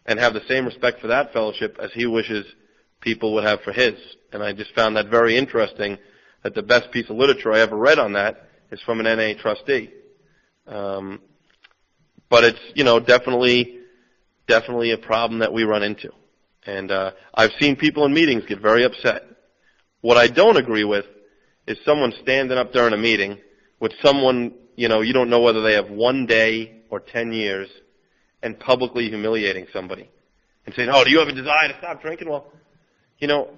[SPEAKER 1] and have the same respect for that fellowship as he wishes people would have for his. And I just found that very interesting, that the best piece of literature I ever read on that is from an NA trustee. But it's, you know, definitely a problem that we run into. And I've seen people in meetings get very upset. What I don't agree with is someone standing up during a meeting with someone, you know, you don't know whether they have 1 day or 10 years, and publicly humiliating somebody and saying, oh, do you have a desire to stop drinking? Well, you know,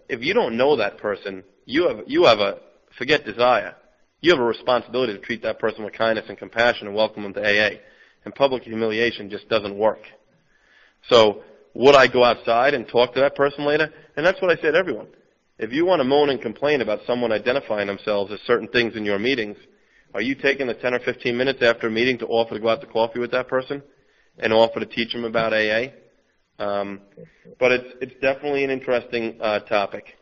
[SPEAKER 1] if you don't know that person, you have a, forget desire, you have a responsibility to treat that person with kindness and compassion and welcome them to AA. And public humiliation just doesn't work. So would I go outside and talk to that person later? And that's what I say to everyone. If you want to moan and complain about someone identifying themselves as certain things in your meetings, are you taking the 10 or 15 minutes after a meeting to offer to go out to coffee with that person and offer to teach them about AA? But it's definitely an interesting topic.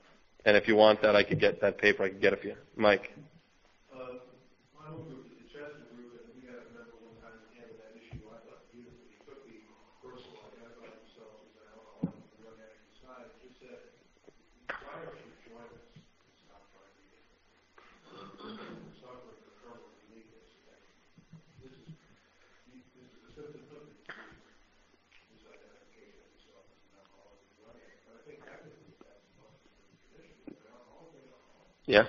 [SPEAKER 1] And if you want that, I could get that paper. I could get it for you. Mike.
[SPEAKER 3] My own group, the Chester group, and we had a member one time who handled that issue. I thought beautifully. He took the person who identified themselves as an alcoholic and drug addict aside and just said, why don't you join us and stop trying to get suffering from terminal uniqueness? This is a symptom of the disease, this identification of yourself as an alcoholic and drug addict. But I think technically that's most of the tradition. If they're alcoholic, they're alcoholic.
[SPEAKER 1] Yeah.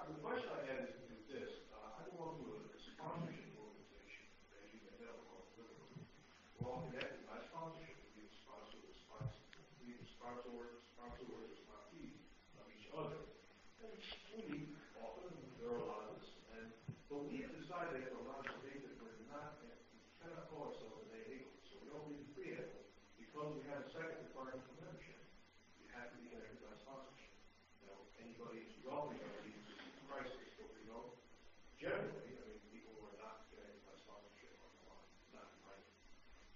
[SPEAKER 3] The question I had is this. I belong to a sponsorship organization, as you may know, called Liverpool. We're all connected by sponsorship. We sponsor the sponsors or sponsees of each other. And we meet often, and there are a lot of us. But we have decided after a lot of things that we cannot call ourselves an AA group. So we don't read the preamble because we have a second requirement for membership. You have to be connected by sponsorship. You know, anybody who's wealthy crisis, but we know generally, I mean, people who are not connected by sponsorship are not invited.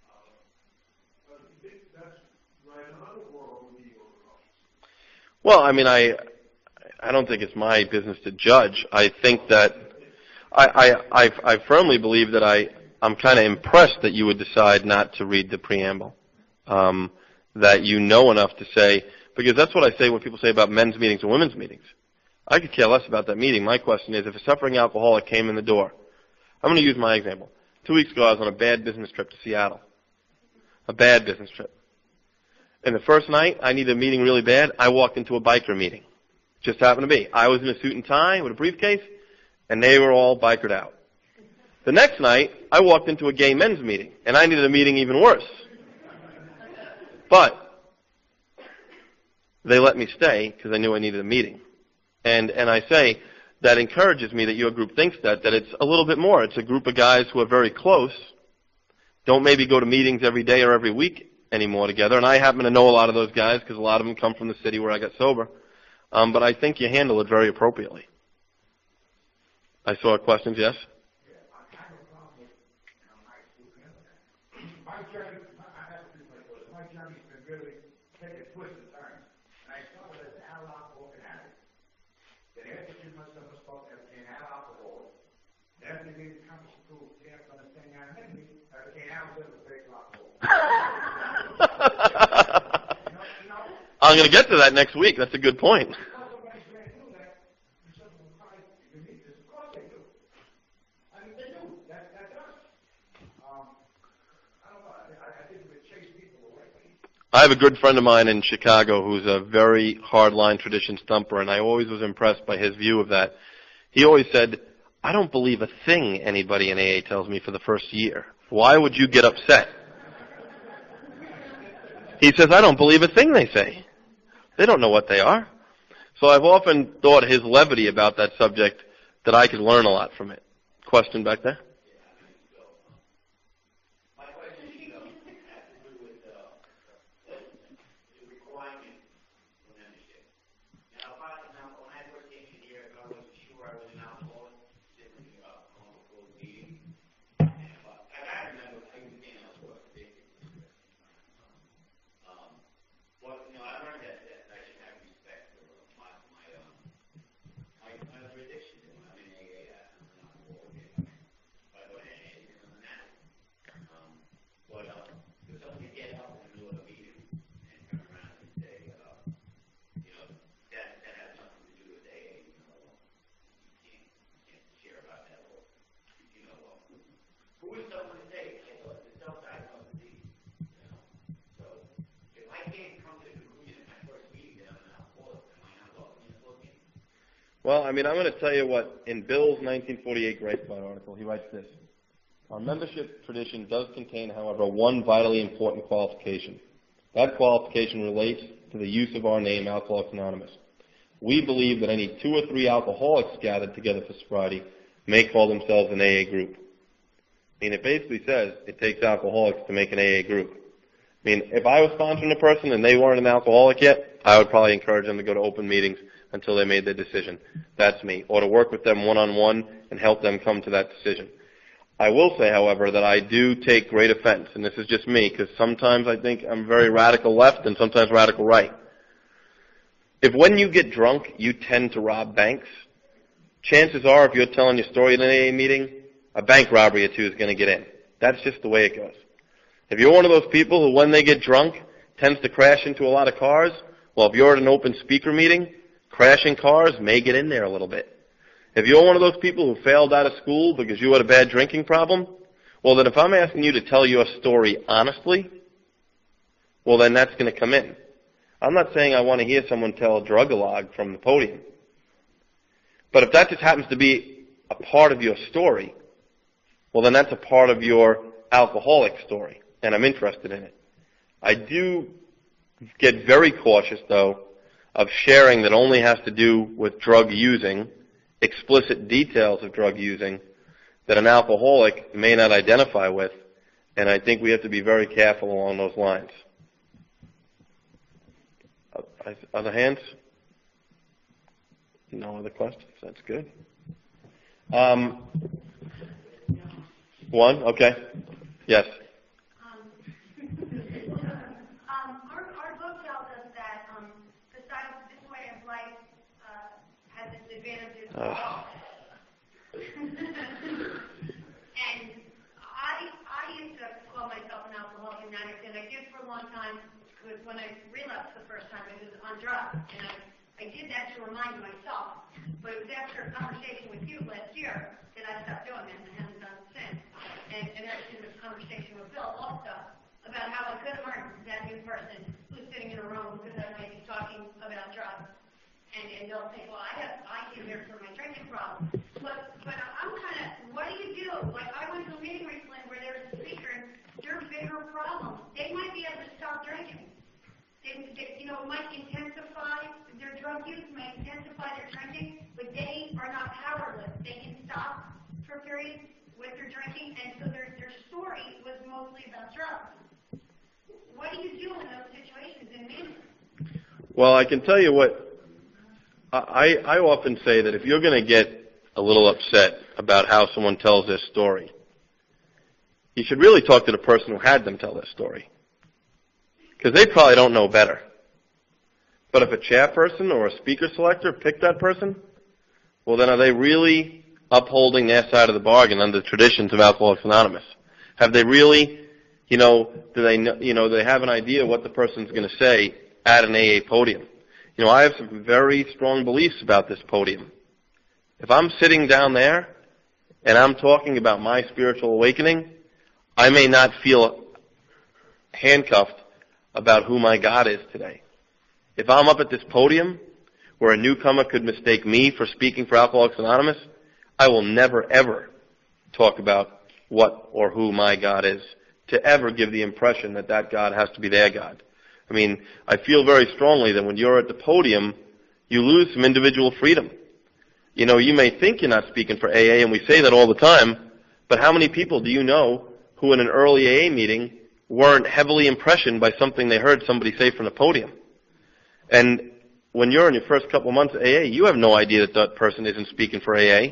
[SPEAKER 3] I think that's right. Another world would be overcautious.
[SPEAKER 1] Well, I mean, I don't think it's my business to judge. I think that I firmly believe that I'm kind of impressed that you would decide not to read the preamble, that you know enough to say, because that's what I say when people say about men's meetings and women's meetings. I could care less about that meeting. My question is, if a suffering alcoholic came in the door, I'm going to use my example. 2 weeks ago, I was on a bad business trip to Seattle. A bad business trip. And the first night, I needed a meeting really bad. I walked into a biker meeting. Just happened to be. I was in a suit and tie with a briefcase, and they were all bikered out. The next night, I walked into a gay men's meeting, and I needed a meeting even worse. But they let me stay because they knew I needed a meeting. And I say that encourages me that your group thinks that it's a little bit more. It's a group of guys who are very close, don't maybe go to meetings every day or every week anymore together. And I happen to know a lot of those guys because a lot of them come from the city where I got sober. But I think you handle it very appropriately. I saw questions, yes?
[SPEAKER 4] My journey's been really taking twists and turns. And I started as an alcohol addict. Then after 2 months of smoke, I became an alcoholic. Then after being comfortable to camp on the thing I became a big alcoholic.
[SPEAKER 1] I'm going to get to that next week. That's a good point. I have a good friend of mine in Chicago who's a very hardline tradition stumper, and I always was impressed by his view of that. He always said, I don't believe a thing anybody in AA tells me for the first year. Why would you get upset? He says, I don't believe a thing they say. They don't know what they are. So I've often thought his levity about that subject that I could learn a lot from it. Question back there? Well, I'm going to tell you what, in Bill's 1948 Great Spot article, he writes this. Our membership tradition does contain, however, one vitally important qualification. That qualification relates to the use of our name, Alcoholics Anonymous. We believe that any 2 or 3 alcoholics gathered together for sobriety may call themselves an AA group. It basically says it takes alcoholics to make an AA group. If I was sponsoring a person and they weren't an alcoholic yet, I would probably encourage them to go to open meetings until they made their decision. That's me. Or to work with them one-on-one and help them come to that decision. I will say, however, that I do take great offense, and this is just me, because sometimes I think I'm very radical left and sometimes radical right. If when you get drunk, you tend to rob banks, chances are if you're telling your story in an AA meeting, a bank robbery or two is going to get in. That's just the way it goes. If you're one of those people who, when they get drunk, tends to crash into a lot of cars, well, if you're at an open speaker meeting, crashing cars may get in there a little bit. If you're one of those people who failed out of school because you had a bad drinking problem, well, then if I'm asking you to tell your story honestly, well, then that's going to come in. I'm not saying I want to hear someone tell a drug-a-log from the podium. But if that just happens to be a part of your story, well, then that's a part of your alcoholic story, and I'm interested in it. I do get very cautious, though, of sharing that only has to do with drug using, explicit details of drug using that an alcoholic may not identify with, and I think we have to be very careful along those lines. Other hands? No other questions? That's good. One? Okay. Yes.
[SPEAKER 2] Our book tells us that this way of life has its advantages. And I used to call myself an alcoholic and addict, and I did for a long time. Because when I relapsed the first time, it was on drugs, and I did that to remind myself. But it was after a conversation with you last year that I stopped doing it and haven't done it since. And actually, there was a conversation with Bill also about how I could learn that new person who's sitting in a room because I might be talking about drugs, and they'll think, well, I came here for my drinking problem. But I'm kind of, what do you do? Like, I went to a meeting recently where there was a speaker, and there are bigger problems. They might be able to stop drinking. It might intensify their drug use, might intensify their drinking, but they are not powerless. They can stop for periods with their drinking, and so their story was mostly about drugs. What do you do in those situations in meetings?
[SPEAKER 1] Well, I can tell you what, I often say that if you're going to get a little upset about how someone tells their story, you should really talk to the person who had them tell their story. Because they probably don't know better. But if a chairperson or a speaker selector picked that person, well, then are they really upholding their side of the bargain under the traditions of Alcoholics Anonymous? Have they really, do they have an idea what the person's going to say at an AA podium? I have some very strong beliefs about this podium. If I'm sitting down there and I'm talking about my spiritual awakening, I may not feel handcuffed about who my God is today. If I'm up at this podium where a newcomer could mistake me for speaking for Alcoholics Anonymous, I will never, ever talk about what or who my God is to ever give the impression that that God has to be their God. I mean, I feel very strongly that when you're at the podium, you lose some individual freedom. You may think you're not speaking for AA, and we say that all the time, but how many people do you know who in an early AA meeting weren't heavily impressioned by something they heard somebody say from the podium? And when you're in your first couple months of AA, you have no idea that that person isn't speaking for AA,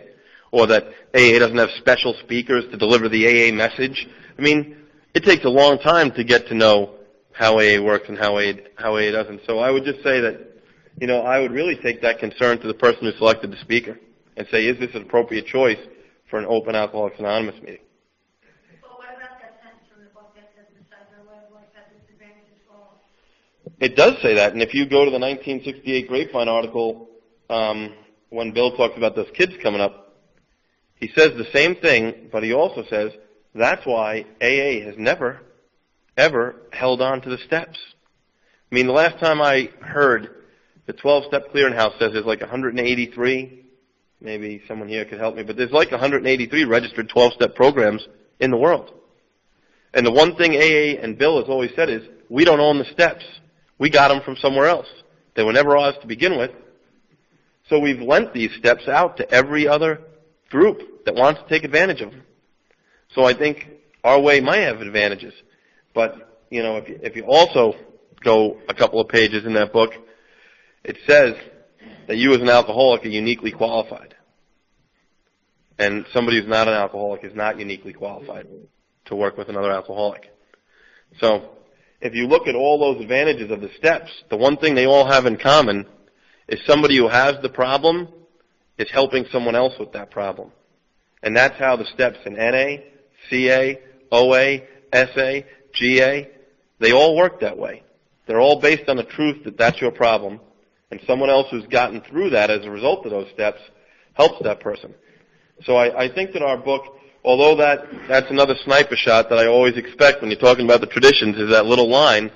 [SPEAKER 1] or that AA doesn't have special speakers to deliver the AA message. I mean, it takes a long time to get to know how AA works and how AA doesn't. So I would just say that, I would really take that concern to the person who selected the speaker and say, is this an appropriate choice for an open Alcoholics Anonymous meeting?
[SPEAKER 2] Well, what about that sentence from the book that says besides our way of life has its advantages for all?
[SPEAKER 1] It does say that, and if you go to the 1968 Grapevine article, when Bill talks about those kids coming up, he says the same thing, but he also says that's why AA has never, ever held on to the steps. I mean, the last time I heard, the 12-step clearinghouse says there's like 183, maybe someone here could help me, but there's like 183 registered 12-step programs in the world. And the one thing AA and Bill has always said is, we don't own the steps. We got them from somewhere else. They were never ours to begin with. So we've lent these steps out to every other group that wants to take advantage of them. So I think our way might have advantages. But, if you also go a couple of pages in that book, it says that you as an alcoholic are uniquely qualified. And somebody who's not an alcoholic is not uniquely qualified to work with another alcoholic. So if you look at all those advantages of the steps, the one thing they all have in common is somebody who has the problem is helping someone else with that problem. And that's how the steps in NA, CA, OA, SA, GA, they all work that way. They're all based on the truth that that's your problem, and someone else who's gotten through that as a result of those steps helps that person. So I think that our book, although that's another sniper shot that I always expect when you're talking about the traditions, is that little line,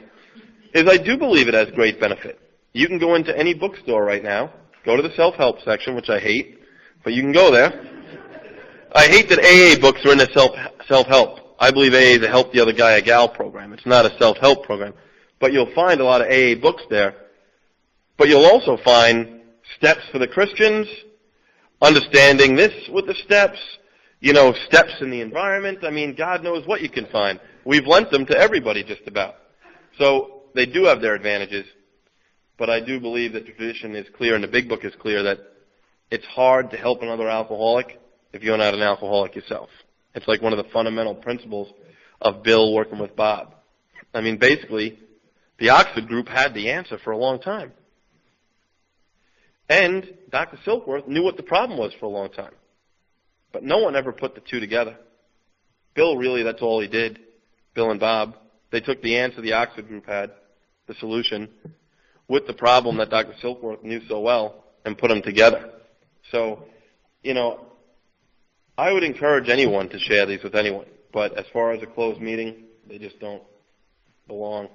[SPEAKER 1] is I do believe it has great benefit. You can go into any bookstore right now, go to the self-help section, which I hate, but you can go there. I hate that AA books are in the self-help. I believe AA is a help the other guy a gal program. It's not a self-help program. But you'll find a lot of AA books there. But you'll also find steps for the Christians, understanding this with the steps, steps in the environment. I mean, God knows what you can find. We've lent them to everybody just about. So they do have their advantages. But I do believe that the tradition is clear, and the big book is clear, that it's hard to help another alcoholic if you're not an alcoholic yourself. It's like one of the fundamental principles of Bill working with Bob. I mean, basically, the Oxford group had the answer for a long time. And Dr. Silkworth knew what the problem was for a long time. But no one ever put the two together. Bill, really, that's all he did. Bill and Bob, they took the answer the Oxford group had, the solution, with the problem that Dr. Silkworth knew so well, and put them together. So, I would encourage anyone to share these with anyone. But as far as a closed meeting, they just don't belong.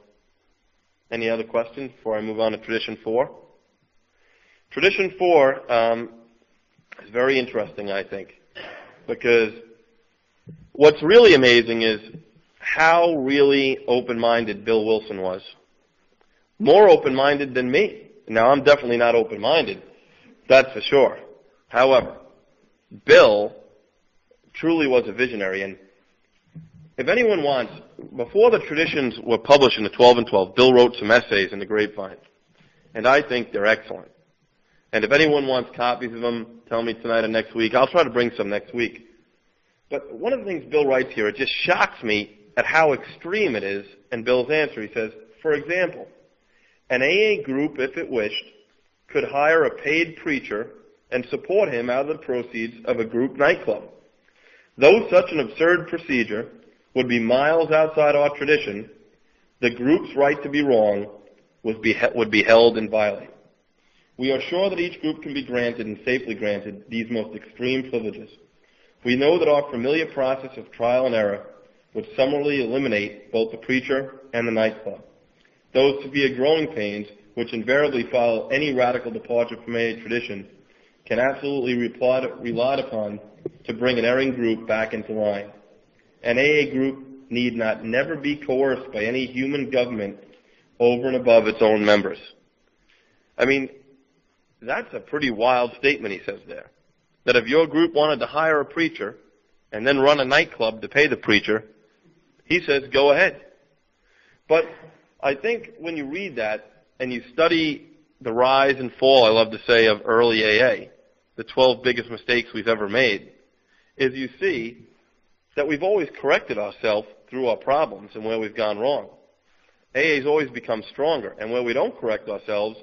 [SPEAKER 1] Any other questions before I move on to Tradition 4? Tradition 4 is very interesting, I think, because what's really amazing is how really open-minded Bill Wilson was. More open-minded than me. Now, I'm definitely not open-minded, that's for sure. However, Bill truly was a visionary, and if anyone wants, before the traditions were published in the 12 and 12, Bill wrote some essays in the Grapevine, and I think they're excellent. And if anyone wants copies of them, tell me tonight or next week. I'll try to bring some next week. But one of the things Bill writes here, it just shocks me at how extreme it is. And Bill's answer, he says, for example, an AA group, if it wished, could hire a paid preacher and support him out of the proceeds of a group nightclub. Though such an absurd procedure would be miles outside our tradition, the group's right to be wrong would be held and violated. We are sure that each group can be granted and safely granted these most extreme privileges. We know that our familiar process of trial and error would summarily eliminate both the preacher and the nightclub. Those severe growing pains, which invariably follow any radical departure from AA tradition, can absolutely be relied upon to bring an erring group back into line. An AA group need not never be coerced by any human government over and above its own members. I mean, that's a pretty wild statement he says there. That if your group wanted to hire a preacher and then run a nightclub to pay the preacher, he says go ahead. But I think when you read that and you study the rise and fall, I love to say, of early AA, the 12 biggest mistakes we've ever made, is you see that we've always corrected ourselves through our problems and where we've gone wrong. AA's always become stronger, and where we don't correct ourselves,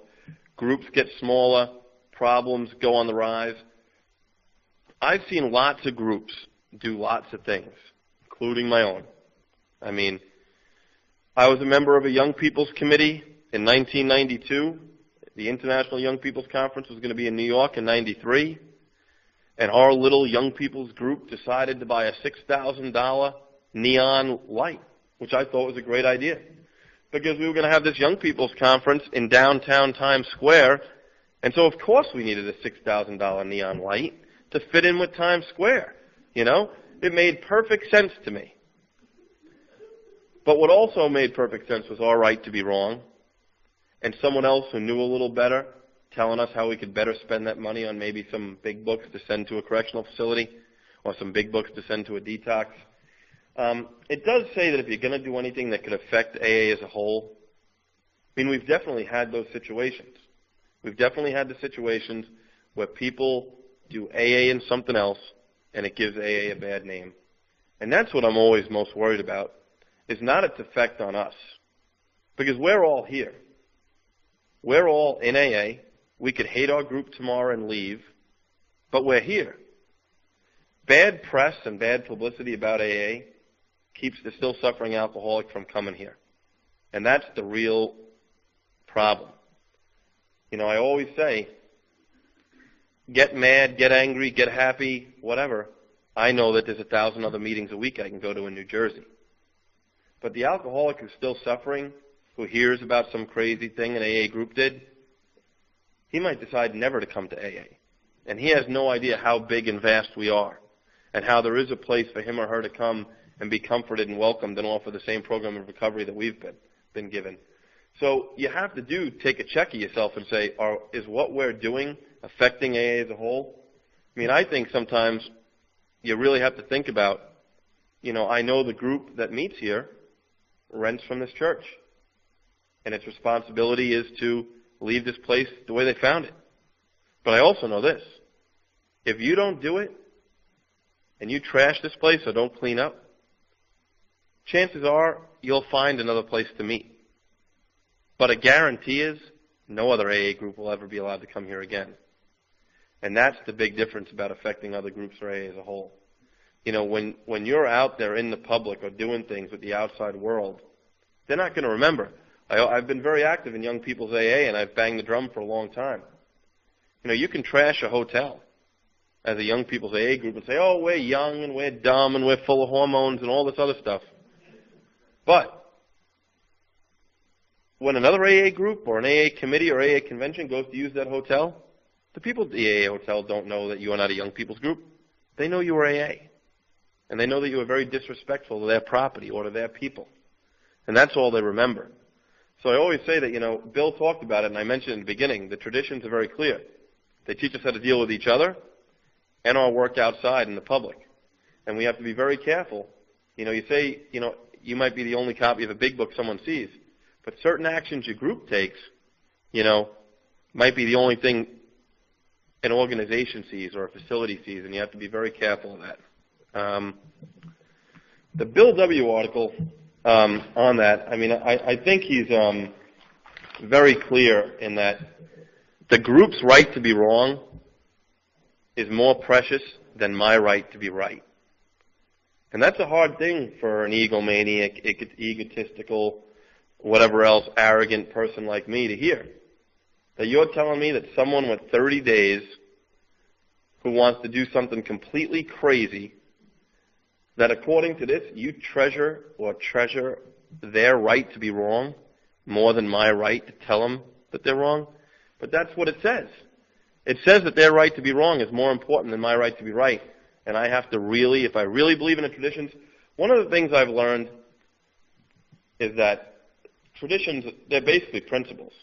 [SPEAKER 1] groups get smaller, problems go on the rise. I've seen lots of groups do lots of things, including my own. I mean, I was a member of a Young People's Committee in 1992. The International Young People's Conference was going to be in New York in 93. And our little Young People's group decided to buy a $6,000 neon light, which I thought was a great idea. Because we were going to have this Young People's Conference in downtown Times Square, and so of course we needed a $6,000 neon light to fit in with Times Square. You know, it made perfect sense to me. But what also made perfect sense was our right to be wrong, and someone else who knew a little better telling us how we could better spend that money on maybe some big books to send to a correctional facility or some big books to send to a detox. It does say that if you're going to do anything that could affect AA as a whole, I mean, we've definitely had those situations. We've definitely had the situations where people do AA and something else, and it gives AA a bad name. And that's what I'm always most worried about, is not its effect on us. Because we're all here. We're all in AA. We could hate our group tomorrow and leave, but we're here. Bad press and bad publicity about AA keeps the still suffering alcoholic from coming here. And that's the real problem. You know, I always say, get mad, get angry, get happy, whatever. I know that there's 1,000 other meetings a week I can go to in New Jersey. But the alcoholic who's still suffering, who hears about some crazy thing an AA group did, he might decide never to come to AA. And he has no idea how big and vast we are, and how there is a place for him or her to come and be comforted and welcomed and offer the same program of recovery that we've been given. So you have to take a check of yourself and say, is what we're doing affecting AA as a whole? I mean, I think sometimes you really have to think about, you know, I know the group that meets here rents from this church, and its responsibility is to leave this place the way they found it. But I also know this. If you don't do it, and you trash this place or don't clean up, chances are you'll find another place to meet. But a guarantee is no other AA group will ever be allowed to come here again. And that's the big difference about affecting other groups or AA as a whole. You know, when you're out there in the public or doing things with the outside world, they're not going to remember. I've been very active in Young People's AA, and I've banged the drum for a long time. You know, you can trash a hotel as a Young People's AA group and say, oh, we're young and we're dumb and we're full of hormones and all this other stuff. But when another AA group or an AA committee or AA convention goes to use that hotel, the people at the AA hotel don't know that you are not a young people's group. They know you are AA. And they know that you are very disrespectful to their property or to their people. And that's all they remember. So I always say that, Bill talked about it, and I mentioned in the beginning, the traditions are very clear. They teach us how to deal with each other and our work outside in the public. And we have to be very careful. You say, you might be the only copy of a big book someone sees, but certain actions your group takes, might be the only thing an organization sees or a facility sees, and you have to be very careful of that. The Bill W. article on that, I think he's very clear in that the group's right to be wrong is more precious than my right to be right. And that's a hard thing for an egomaniac, egotistical, whatever else, arrogant person like me to hear. That you're telling me that someone with 30 days who wants to do something completely crazy, that according to this, you treasure their right to be wrong more than my right to tell them that they're wrong? But that's what it says. It says that their right to be wrong is more important than my right to be right. And I have to really, if I really believe in the traditions, one of the things I've learned is that traditions, they're basically principles.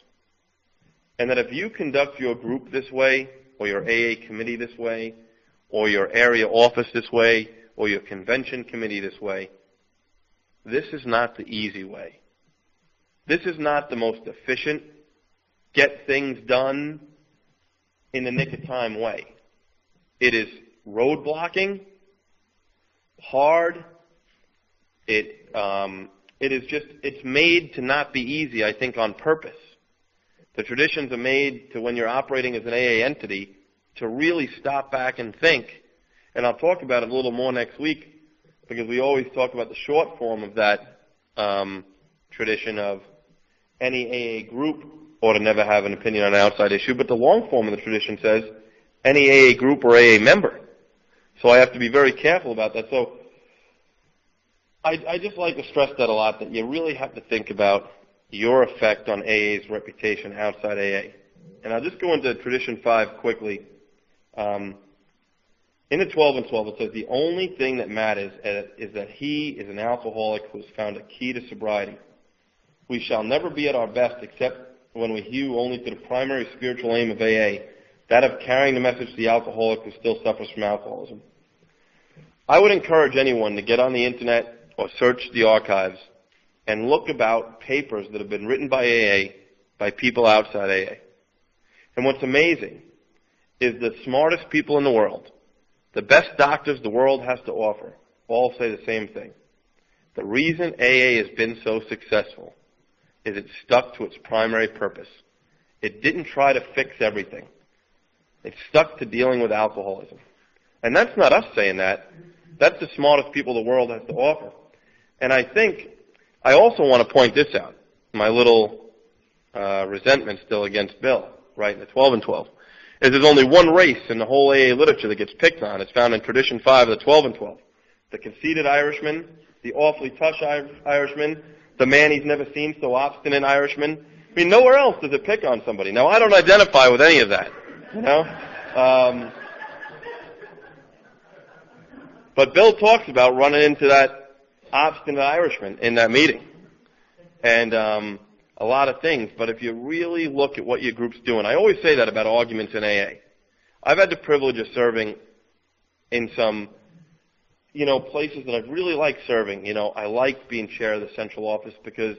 [SPEAKER 1] And that if you conduct your group this way, or your AA committee this way, or your area office this way, or your convention committee this way, this is not the easy way. This is not the most efficient, get things done in the nick of time way. It is roadblocking, hard. It's made to not be easy, I think, on purpose. The traditions are made to, when you're operating as an AA entity, to really stop back and think. And I'll talk about it a little more next week, because we always talk about the short form of that tradition of any AA group ought to never have an opinion on an outside issue, but the long form of the tradition says any AA group or AA member. So I have to be very careful about that. So I just like to stress that a lot, that you really have to think about your effect on AA's reputation outside AA. And I'll just go into Tradition 5 quickly. In the 12 and 12, it says, the only thing that matters is that he is an alcoholic who has found a key to sobriety. We shall never be at our best except when we hew only to the primary spiritual aim of AA, that of carrying the message to the alcoholic who still suffers from alcoholism. I would encourage anyone to get on the internet or search the archives and look about papers that have been written by AA by people outside AA. And what's amazing is the smartest people in the world, the best doctors the world has to offer, all say the same thing. The reason AA has been so successful is it stuck to its primary purpose. It didn't try to fix everything. It stuck to dealing with alcoholism. And that's not us saying that. That's the smartest people the world has to offer. And I think, I also want to point this out, my little resentment still against Bill, right, in the 12 and 12, is there's only one race in the whole AA literature that gets picked on. It's found in Tradition 5 of the 12 and 12. The conceited Irishman, the awfully touch Irishman, the man he's never seen so obstinate Irishman. I mean, nowhere else does it pick on somebody. Now, I don't identify with any of that, you know. But Bill talks about running into that obstinate Irishman in that meeting. And a lot of things. But if you really look at what your group's doing, I always say that about arguments in AA. I've had the privilege of serving in some, places that I've really liked serving. I liked being chair of the central office because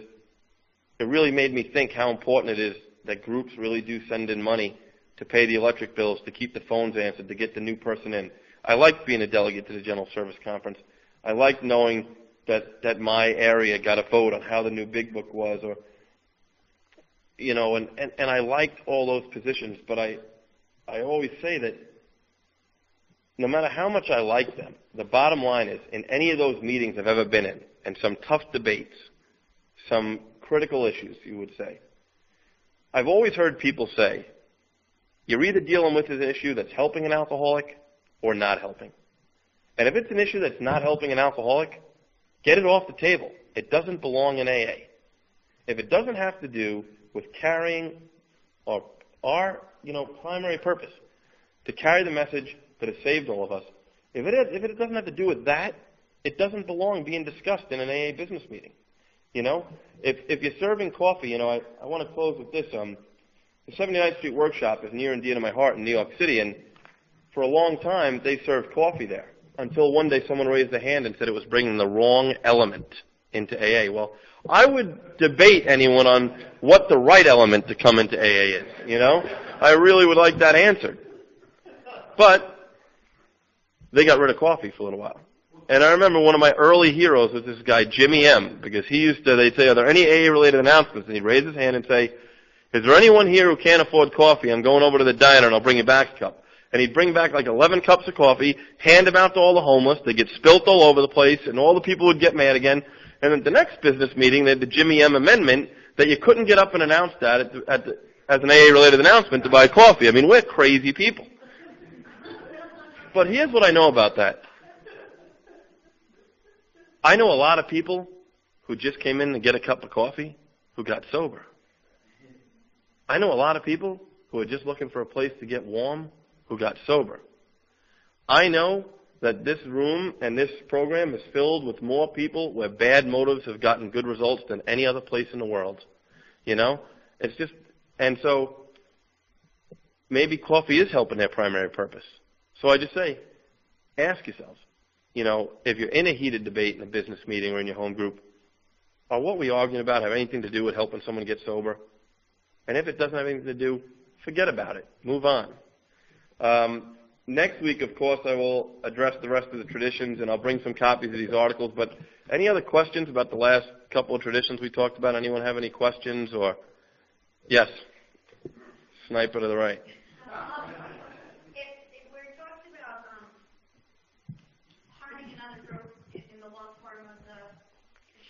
[SPEAKER 1] it really made me think how important it is that groups really do send in money to pay the electric bills, to keep the phones answered, to get the new person in. I liked being a delegate to the General Service Conference. I liked knowing that my area got a vote on how the new big book was, or and I liked all those positions, but I always say that no matter how much I like them, the bottom line is, in any of those meetings I've ever been in, and some tough debates, some critical issues, you would say, I've always heard people say, you're either dealing with an issue that's helping an alcoholic or not helping. And if it's an issue that's not helping an alcoholic, get it off the table. It doesn't belong in AA. if it doesn't have to do with carrying our primary purpose, to carry the message that has saved all of us, if it doesn't have to do with that, it doesn't belong being discussed in an AA business meeting. If you're serving coffee, I want to close with this. The 79th Street Workshop is near and dear to my heart in New York City, and for a long time they served coffee there until one day someone raised their hand and said it was bringing the wrong element into AA. Well, I would debate anyone on what the right element to come into AA is, I really would like that answered. But they got rid of coffee for a little while. And I remember one of my early heroes was this guy, Jimmy M., because they'd say, are there any AA-related announcements? And he'd raise his hand and say, is there anyone here who can't afford coffee? I'm going over to the diner and I'll bring you back a cup. And he'd bring back like 11 cups of coffee, hand them out to all the homeless. They'd get spilt all over the place, and all the people would get mad again. And at the next business meeting, they had the Jimmy M. amendment that you couldn't get up and announce that as an AA-related announcement to buy coffee. I mean, we're crazy people. But here's what I know about that. I know a lot of people who just came in to get a cup of coffee who got sober. I know a lot of people who are just looking for a place to get warm who got sober. I know that this room and this program is filled with more people where bad motives have gotten good results than any other place in the world. It's just, and so maybe coffee is helping their primary purpose. So I just say, ask yourselves, if you're in a heated debate in a business meeting or in your home group, are what we're arguing about have anything to do with helping someone get sober? And if it doesn't have anything to do, forget about it. Move on. Next week, of course, I will address the rest of the traditions, and I'll bring some copies of these articles. But any other questions about the last couple of traditions we talked about? Anyone have any questions? Or yes, sniper to the right.
[SPEAKER 2] If we're talking about harming another group in the long form of the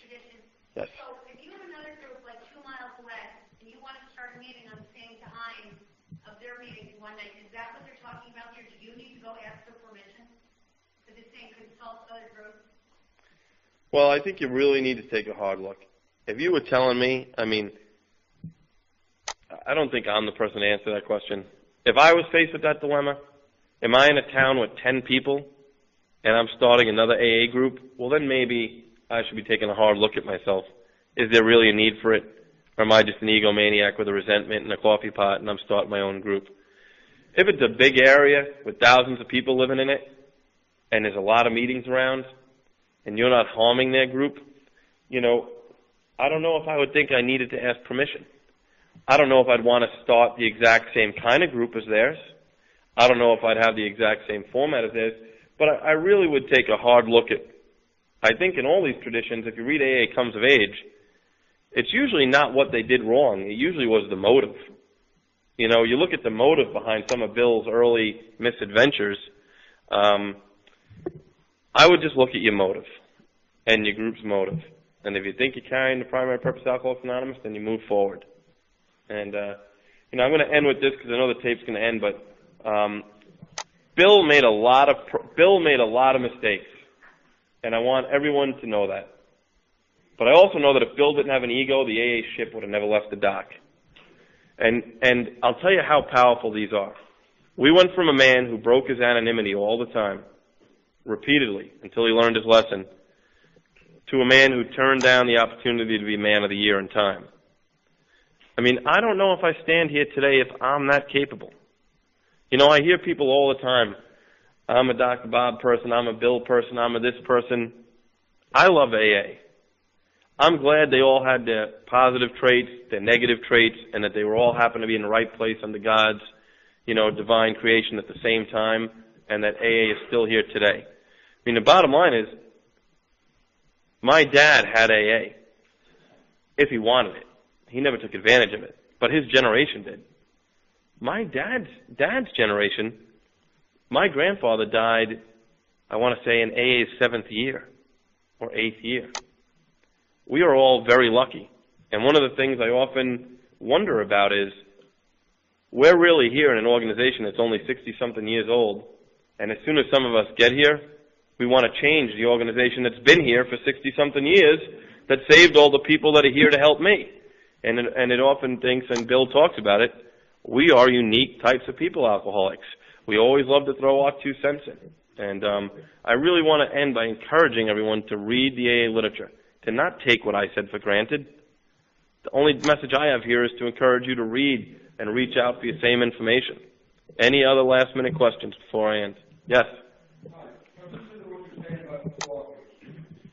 [SPEAKER 2] tradition,
[SPEAKER 1] Yes.
[SPEAKER 2] so if you have another group like 2 miles away and you want to start a meeting on the same time of their meeting one night, is that what they're talking about here? Do you need to go ask for permission to the same consult other groups?
[SPEAKER 1] Well, I think you really need to take a hard look. If you were telling me, I don't think I'm the person to answer that question. If I was faced with that dilemma, am I in a town with 10 people and I'm starting another AA group? Well, then maybe I should be taking a hard look at myself. Is there really a need for it? Or am I just an egomaniac with a resentment and a coffee pot and I'm starting my own group? If it's a big area with thousands of people living in it and there's a lot of meetings around and you're not harming their group, I don't know if I would think I needed to ask permission. I don't know if I'd want to start the exact same kind of group as theirs. I don't know if I'd have the exact same format as theirs. But I really would take a hard look at, I think in all these traditions, if you read AA Comes of Age, it's usually not what they did wrong. It usually was the motive. You look at the motive behind some of Bill's early misadventures, I would just look at your motive and your group's motive. And if you think you're carrying the primary purpose of Alcoholics Anonymous, then you move forward. And, I'm going to end with this because I know the tape's going to end, but Bill made a lot of mistakes, and I want everyone to know that. But I also know that if Bill didn't have an ego, the AA ship would have never left the dock. And I'll tell you how powerful these are. We went from a man who broke his anonymity all the time, repeatedly, until he learned his lesson, to a man who turned down the opportunity to be Man of the Year in Time. I don't know if I stand here today if I'm that capable. I hear people all the time, I'm a Dr. Bob person, I'm a Bill person, I'm a this person. I love AA. I'm glad they all had their positive traits, their negative traits, and that they were all happened to be in the right place under God's, divine creation at the same time, and that AA is still here today. The bottom line is, my dad had AA, if he wanted it. He never took advantage of it, but his generation did. My dad's generation, my grandfather died, I want to say, in AA's 7th year or 8th year. We are all very lucky. And one of the things I often wonder about is, we're really here in an organization that's only 60-something years old, and as soon as some of us get here, we want to change the organization that's been here for 60-something years that saved all the people that are here to help me. And it often thinks, and Bill talks about it, we are unique types of people, alcoholics. We always love to throw our 2 cents in. And I really want to end by encouraging everyone to read the AA literature, to not take what I said for granted. The only message I have here is to encourage you to read and reach out for your same information. Any other last-minute questions before I end? Yes?
[SPEAKER 4] Hi. Listen to what you're saying about the coffee.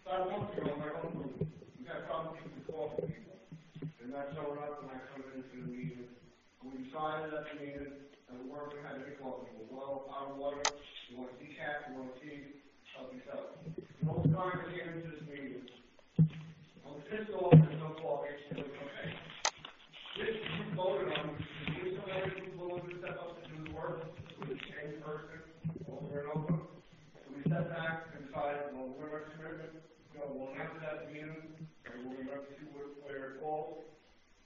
[SPEAKER 4] About a month ago, my own group, we got problems with the coffee people. They're not showing up when I come into the meeting. We decided at the meeting that we weren't going to have any coffee. Well, our water, you want decaf, you want tea, help yourself. The whole time I came into this meeting, I was pissed off at some coffee. I said, okay, this you voted on, you give somebody who's willing to step up to do the work, with the same person, over and over. So we sat back and decided, well, we're going to commitment, we'll announce it at the meeting, and we'll have to see where it falls.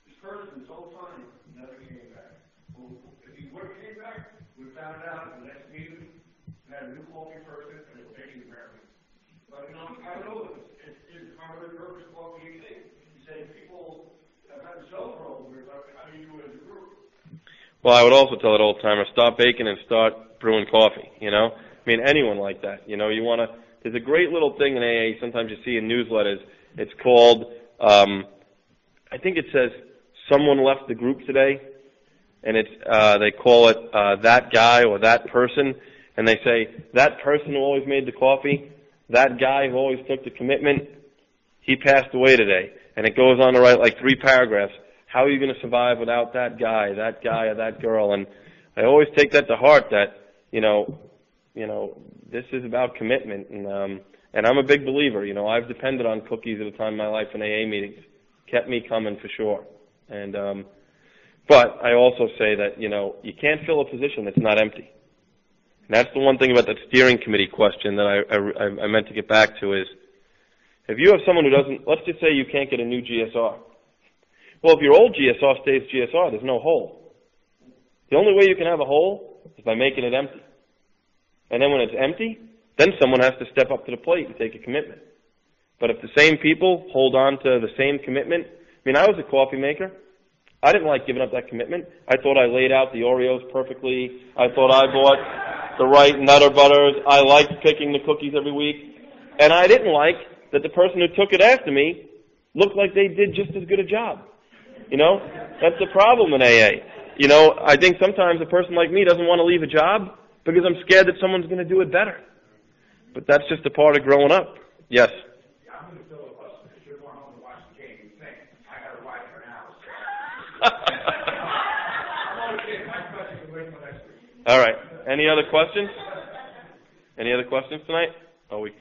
[SPEAKER 4] This person, this whole time, never came back. Well, if he would have came back, we found out at the next meeting, we had a new coffee person, and they were taking care of it. But, I don't know, it's part of the purpose of what we think. You say people have had sober over it, but how do you do it as a group?
[SPEAKER 1] Well, I would also tell an old-timer, stop baking and start brewing coffee, I mean, anyone like that. You want to, there's a great little thing in AA, sometimes you see in newsletters, it's called, I think it says, someone left the group today, and it's they call it that guy or that person, and they say, that person who always made the coffee, that guy who always took the commitment, he passed away today. And it goes on to write like 3 paragraphs. How are you going to survive without that guy, or that girl? And I always take that to heart that, this is about commitment. And I'm a big believer. I've depended on cookies at a time in my life in AA meetings. Kept me coming for sure. And but I also say that, you can't fill a position that's not empty. And that's the one thing about that steering committee question that I meant to get back to is, if you have someone who doesn't, let's just say you can't get a new GSR. Well, if your old GSR stays GSR, there's no hole. The only way you can have a hole is by making it empty. And then when it's empty, then someone has to step up to the plate and take a commitment. But if the same people hold on to the same commitment, I was a coffee maker. I didn't like giving up that commitment. I thought I laid out the Oreos perfectly. I thought I bought the right Nutter Butters. I liked picking the cookies every week. And I didn't like that the person who took it after me looked like they did just as good a job. That's the problem in AA. I think sometimes a person like me doesn't want to leave a job because I'm scared that someone's going to do it better. But that's just a part of growing up. Yes?
[SPEAKER 4] Yeah, I'm going to fill a bus because you're going home to watch the game. You think, I got to ride for an hour. I'm only kidding. My question can wait until next week.
[SPEAKER 1] All right. Any other questions? Any other questions tonight? Oh, we